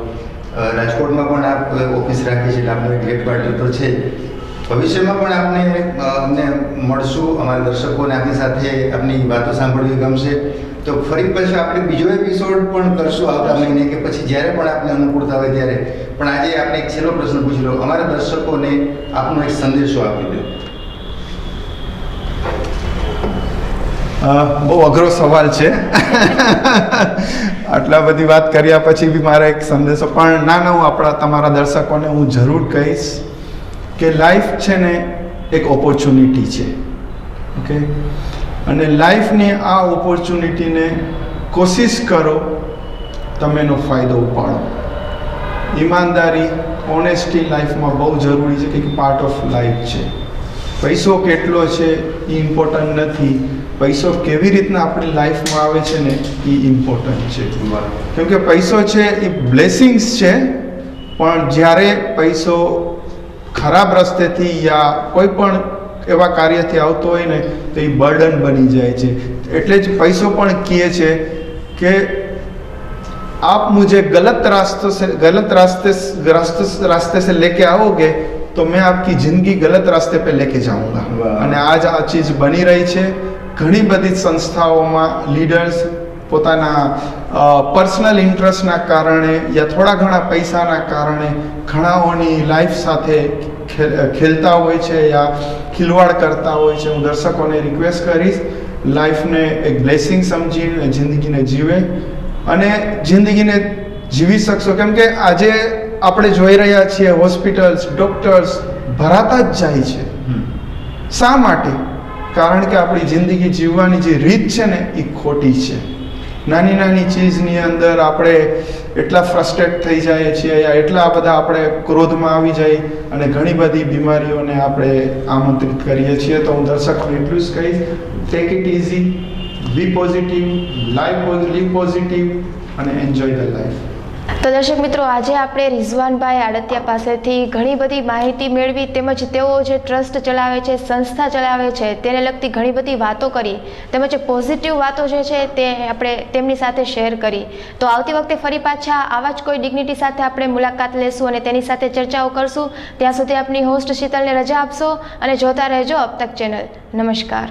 રાજકોટમાં પણ આપ ઓફિસ રાખી છે, એટલે આપણું એક હેડક્વાર્ટર તો છે. ભવિષ્યમાં પણ અમને મળશું, અમારા દર્શકોને આપણી સાથે આપની વાતો સાંભળવી ગમશે. તો ફરી પછી આપણે બીજો એપિસોડ પણ કરશું આવતા મહિને, કે પછી જ્યારે પણ આપને અનુકૂળતા હોય ત્યારે. પણ આજે આપણે એક છેલ્લો પ્રશ્ન પૂછી લો, અમારા દર્શકોને આપનો એક સંદેશો આપી દો. બહુ અઘરો સવાલ છે. આટલા બધી વાત કર્યા પછી બી મારે એક સંદેશો, પણ ના હું તમારા દર્શકોને હું જરૂર કહીશ કે લાઈફ છે ને એક ઓપોર્ચ્યુનિટી છે. ઓકે, અને લાઈફની આ ઓપોર્ચ્યુનિટીને કોશિશ કરો તમે એનો ફાયદો ઉપાડો. ઈમાનદારી ઓનેસ્ટી લાઈફમાં બહુ જરૂરી છે કે પાર્ટ ઓફ લાઈફ છે. પૈસો કેટલો છે એ ઇમ્પોર્ટન્ટ નથી, પૈસો કેવી રીતના આપણી લાઈફમાં આવે છે ને એ ઇમ્પોર્ટન્ટ છે. કેમ કે પૈસો છે એ બ્લેસિંગ્સ છે, પણ જ્યારે પૈસો ખરાબ રસ્તેથી યા કોઈ પણ એવા કાર્યથી આવતો હોય ને તો એ બર્ડન બની જાય છે. એટલે જ પૈસો પણ કહે છે કે आप मुझे गलत रास्ते से लेके आओगे तो मैं आपकी जिंदगी गलत रास्ते पे लेके जाऊंगा. અને આજ આ ચીજ બની રહી છે. ઘણી બધી સંસ્થાઓમાં લીડર્સ પોતાના પર્સનલ ઇન્ટરેસ્ટના કારણે યા થોડા ઘણા પૈસાના કારણે ઘણાઓની લાઈફ સાથે ખેલતા હોય છે યા ખિલવાડ કરતા હોય છે. હું દર્શકોને રિક્વેસ્ટ કરીશ, લાઈફને એક બ્લેસિંગ સમજીને જિંદગીને જીવે અને જિંદગીને જીવી શકશો. કેમ કે આજે આપણે જોઈ રહ્યા છીએ હોસ્પિટલ્સ, ડોક્ટર્સ ભરાતા જ જાય છે. શા માટે? કારણ કે આપણી જિંદગી જીવવાની જે રીત છે ને એ ખોટી છે. નાની નાની ચીજની અંદર આપણે એટલા ફ્રસ્ટ્રેટ થઈ જાય છીએ યા એટલા બધા આપણે ક્રોધમાં આવી જઈએ અને ઘણી બધી બીમારીઓને આપણે આમંત્રિત કરીએ છીએ. તો હું દર્શકોને એટલું જ કહીશ, take it easy, be positive, live positive અને એન્જોય ધ લાઈફ. તો દર્શક મિત્રો, આજે આપણે રિઝવાનભાઈ આડતિયા પાસેથી ઘણી બધી માહિતી મેળવી, તેમજ તેઓ જે ટ્રસ્ટ ચલાવે છે, સંસ્થા ચલાવે છે, તેને લગતી ઘણી બધી વાતો કરી, તેમજ પોઝિટિવ વાતો જે છે તે આપણે તેમની સાથે શેર કરી. તો આવતી વખતે ફરી પાછા આવા જ કોઈ ડિગ્નિટી સાથે આપણે મુલાકાત લેશું અને તેની સાથે ચર્ચાઓ કરશું. ત્યાં સુધી આપની હોસ્ટ શીતલને રજા આપશો અને જોતા રહેજો અબ તક ચેનલ. નમસ્કાર.